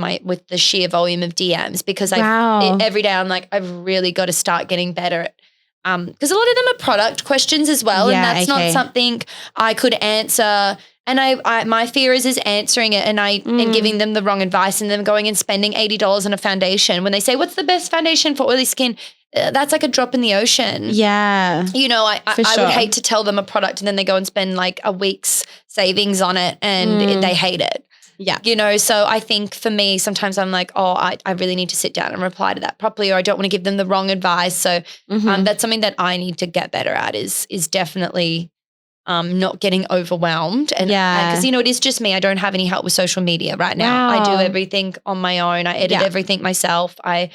the sheer volume of DMs because every day I'm like, I've really got to start getting better at because a lot of them are product questions as well, and that's not something I could answer. And I my fear is answering it and giving them the wrong advice and them going and spending $80 on a foundation when they say, "What's the best foundation for oily skin?" That's like a drop in the ocean. Yeah, I would hate to tell them a product and then they go and spend like a week's savings on it and they hate it. Yeah. So I think for me, sometimes I'm like, oh, I really need to sit down and reply to that properly or I don't want to give them the wrong advice. So that's something that I need to get better at is definitely not getting overwhelmed. And because, it is just me. I don't have any help with social media right now. I do everything on my own. I edit everything myself. I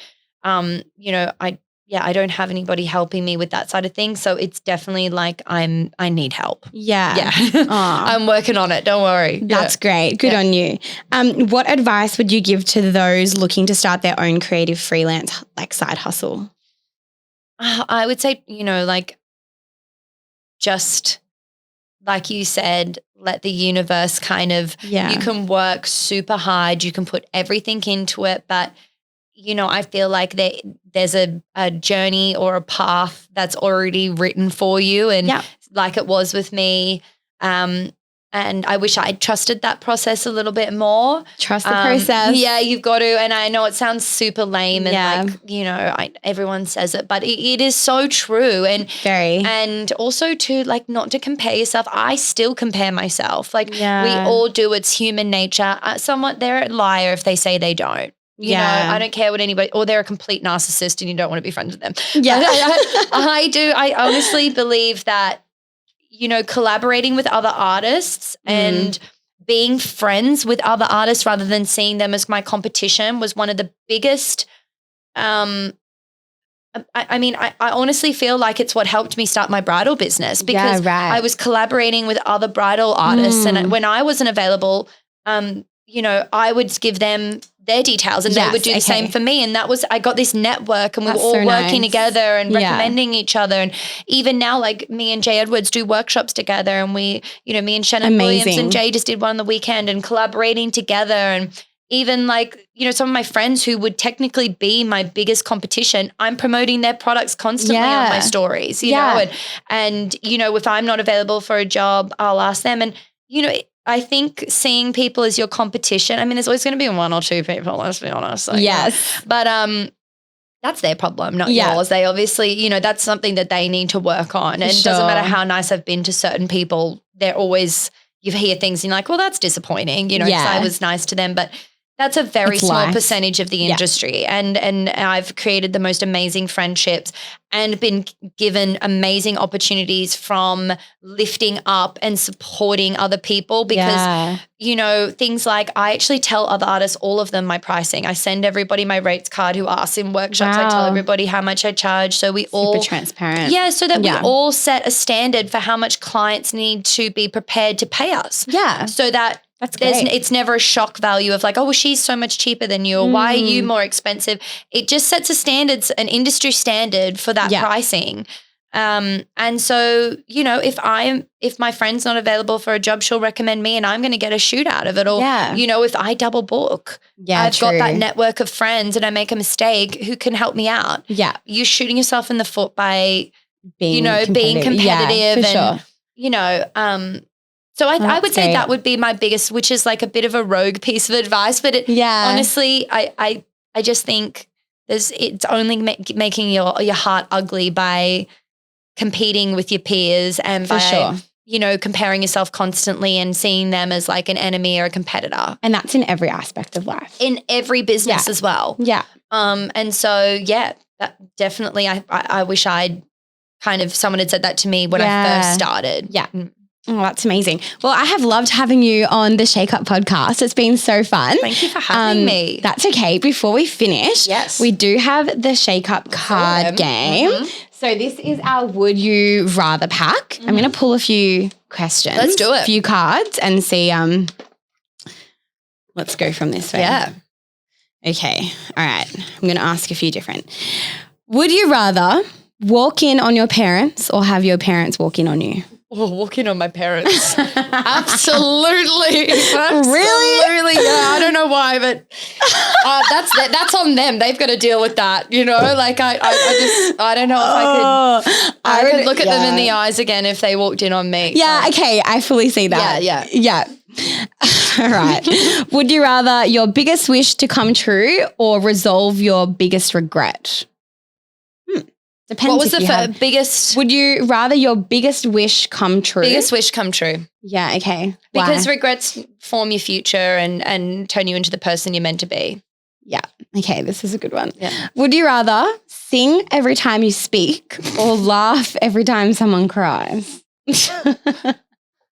don't have anybody helping me with that side of things. So it's definitely like I need help. Yeah. I'm working on it. Don't worry. That's great. Good on you. What advice would you give to those looking to start their own creative freelance like side hustle? I would say, like just like you said, let the universe kind of, you can work super hard, you can put everything into it, but I feel like there's a journey or a path that's already written for you, and like it was with me. And I wish I'd trusted that process a little bit more. Trust the process. Yeah, you've got to. And I know it sounds super lame and everyone says it, but it is so true. And And also to like not to compare yourself. I still compare myself. Like we all do. It's human nature. They're a liar if they say they don't. You know, I don't care what anybody, or they're a complete narcissist and you don't want to be friends with them. Yeah. I do. I honestly believe that, collaborating with other artists and being friends with other artists rather than seeing them as my competition was one of the biggest, I honestly feel like it's what helped me start my bridal business, because I was collaborating with other bridal artists. And when I wasn't available, I would give them their details and they would do the same for me. And I got this network and we were all working together and recommending each other. And even now, like me and Jay Edwards do workshops together, and we, me and Shannon Williams and Jay just did one on the weekend, and collaborating together. And even like, some of my friends who would technically be my biggest competition, I'm promoting their products constantly on my stories, you know, and, if I'm not available for a job, I'll ask them. And, I think seeing people as your competition, there's always going to be one or two people, let's be honest. Like, but that's their problem, not yours. They obviously, that's something that they need to work on. And it doesn't matter how nice I've been to certain people, they're always, you hear things and you're like, well, that's disappointing, because I was nice to them. But that's a very small percentage of the industry. And I've created the most amazing friendships and been given amazing opportunities from lifting up and supporting other people, because, things like I actually tell other artists, all of them, my pricing. I send everybody my rates card who asks in workshops. I tell everybody how much I charge. So we all super transparent. Yeah. So that we all set a standard for how much clients need to be prepared to pay us. Yeah. So that it's never a shock value of like, oh, well, she's so much cheaper than you, or why are you more expensive? It just sets an industry standard for that pricing. And so, if my friend's not available for a job, she'll recommend me and I'm going to get a shoot out of it. Or, if I double book, I've got that network of friends and I make a mistake, who can help me out. Yeah. You're shooting yourself in the foot by, being competitive and, so I would say that would be my biggest, which is like a bit of a rogue piece of advice, but honestly, I just think it's only making your heart ugly by competing with your peers and by, comparing yourself constantly and seeing them as like an enemy or a competitor. And that's in every aspect of life. In every business as well. Yeah. And so, that definitely, I wish someone had said that to me when I first started. Yeah. Oh, that's amazing. Well, I have loved having you on the Shake Up podcast. It's been so fun. Thank you for having me. That's okay. Before we finish, we do have the Shake Up card game. So this is our Would You Rather pack. I'm going to pull a few questions. Let's do it. A few cards and see. Let's go from this way. Yeah. Okay. All right. I'm going to ask a few different. Would you rather walk in on your parents or have your parents walk in on you? Oh, walking on my parents. Absolutely. Really? Yeah. I don't know why, but that's on them. They've got to deal with that, Like I don't know if I could look at them in the eyes again if they walked in on me. Yeah, okay. I fully see that. Yeah. All right. Would you rather your biggest wish to come true or resolve your biggest regret? Depends. What was the biggest? Would you rather your biggest wish come true? Biggest wish come true. Yeah, okay. Because regrets form your future and turn you into the person you're meant to be. Yeah. Okay, this is a good one. Yeah. Would you rather sing every time you speak or laugh every time someone cries?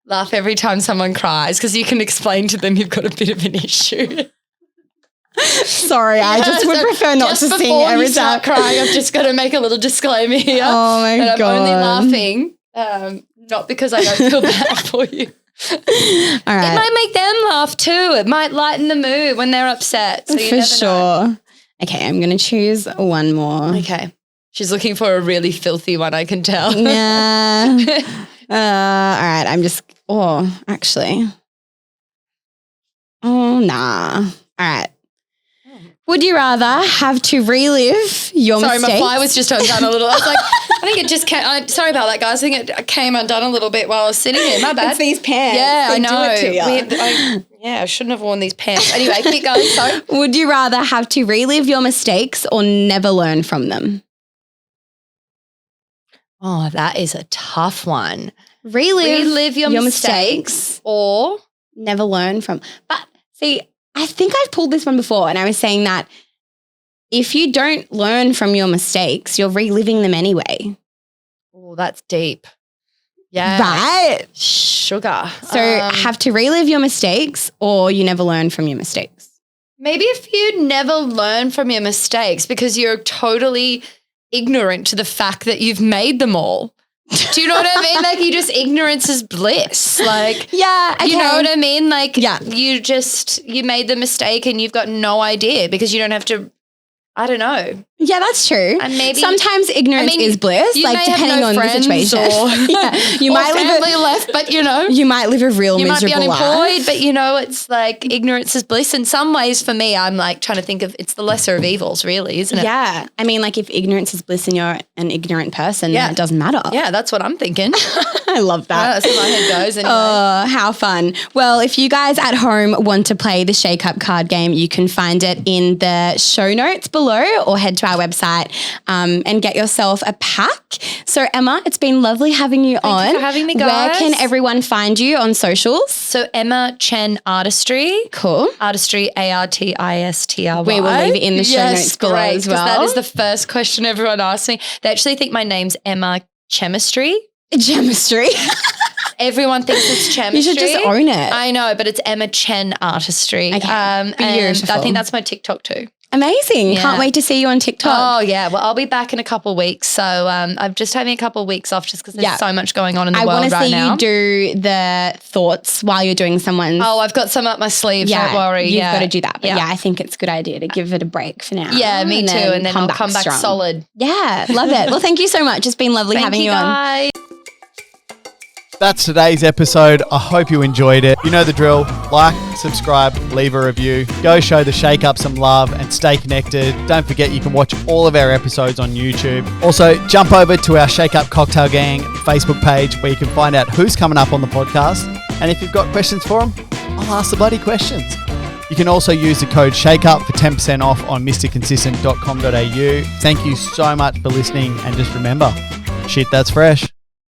Laugh every time someone cries, because you can explain to them you've got a bit of an issue. Sorry, I just would prefer not to sing every time. Start crying, I've just got to make a little disclaimer here. Oh my God. I'm only laughing, not because I don't feel bad for you. All right. It might make them laugh too. It might lighten the mood when they're upset. So you For never sure. know. Okay, I'm going to choose one more. Okay. She's looking for a really filthy one, I can tell. Yeah. All right. Actually. Oh, nah. All right. Would you rather have to relive your Sorry, mistakes? my fly was just undone a little. I was like, I think it just came. Sorry about that, guys. I think it came undone a little bit while I was sitting here. My bad. It's these pants. Yeah, They I know. do it to you. I shouldn't have worn these pants. Anyway, keep going. Sorry. Would you rather have to relive your mistakes or never learn from them? Oh, that is a tough one. Relive your mistakes or never learn from. But see, I think I've pulled this one before, and I was saying that if you don't learn from your mistakes, you're reliving them anyway. oh, that's deep. Yeah. Right? Sugar. So have to relive your mistakes or you never learn from your mistakes. Maybe if you never learn from your mistakes because you're totally ignorant to the fact that you've made them all. Do you know what I mean? Like ignorance is bliss. Like, yeah, okay. You know what I mean? Like, yeah. you made the mistake and you've got no idea because you don't have to, I don't know. Yeah, that's true. And maybe sometimes ignorance is bliss, you like may depending have no on the friends situation. or, you or might family left, but you might live a real you might be miserable unemployed, life. but it's like ignorance is bliss. In some ways, for me, I'm like trying to think of it's the lesser of evils, really, isn't it? Yeah, I mean, like if ignorance is bliss and you're an ignorant person, then it doesn't matter. Yeah, that's what I'm thinking. I love that. That's where my head goes. Anyway. Oh, how fun. Well, if you guys at home want to play the Shake Up card game, you can find it in the show notes below or head to our website and get yourself a pack. So, Emma, it's been lovely having you on. Thank you for having me, guys. Where can everyone find you on socials? So, Emma Chen Artistry. Cool. Artistry, Artistry. We will leave it in the show notes below as well. That is the first question everyone asks me. They actually think my name's Emma Chemistry. Chemistry. Everyone thinks it's chemistry. You should just own it. I know, but it's Emma Chen Artistry. Okay. And Beautiful. I think that's my TikTok too. Amazing. Yeah. Can't wait to see you on TikTok. Oh, yeah. Well, I'll be back in a couple of weeks. So I'm just having a couple of weeks off just because there's so much going on in the world right now. I want to see you do the thoughts while you're doing someone's. Oh, I've got some up my sleeve. Don't worry. You've got to do that. But yeah, I think it's a good idea to give it a break for now. Yeah, me too. And then I'll come back strong. solid. Yeah, love it. Well, thank you so much. It's been lovely having you on. That's today's episode. I hope you enjoyed it. You know the drill. Like, subscribe, leave a review. Go show the Shake Up some love and stay connected. Don't forget you can watch all of our episodes on YouTube. Also, jump over to our Shake Up Cocktail Gang Facebook page where you can find out who's coming up on the podcast. And if you've got questions for them, I'll ask the bloody questions. You can also use the code SHAKEUP for 10% off on mrconsistent.com.au. Thank you so much for listening. And just remember, shit, that's fresh.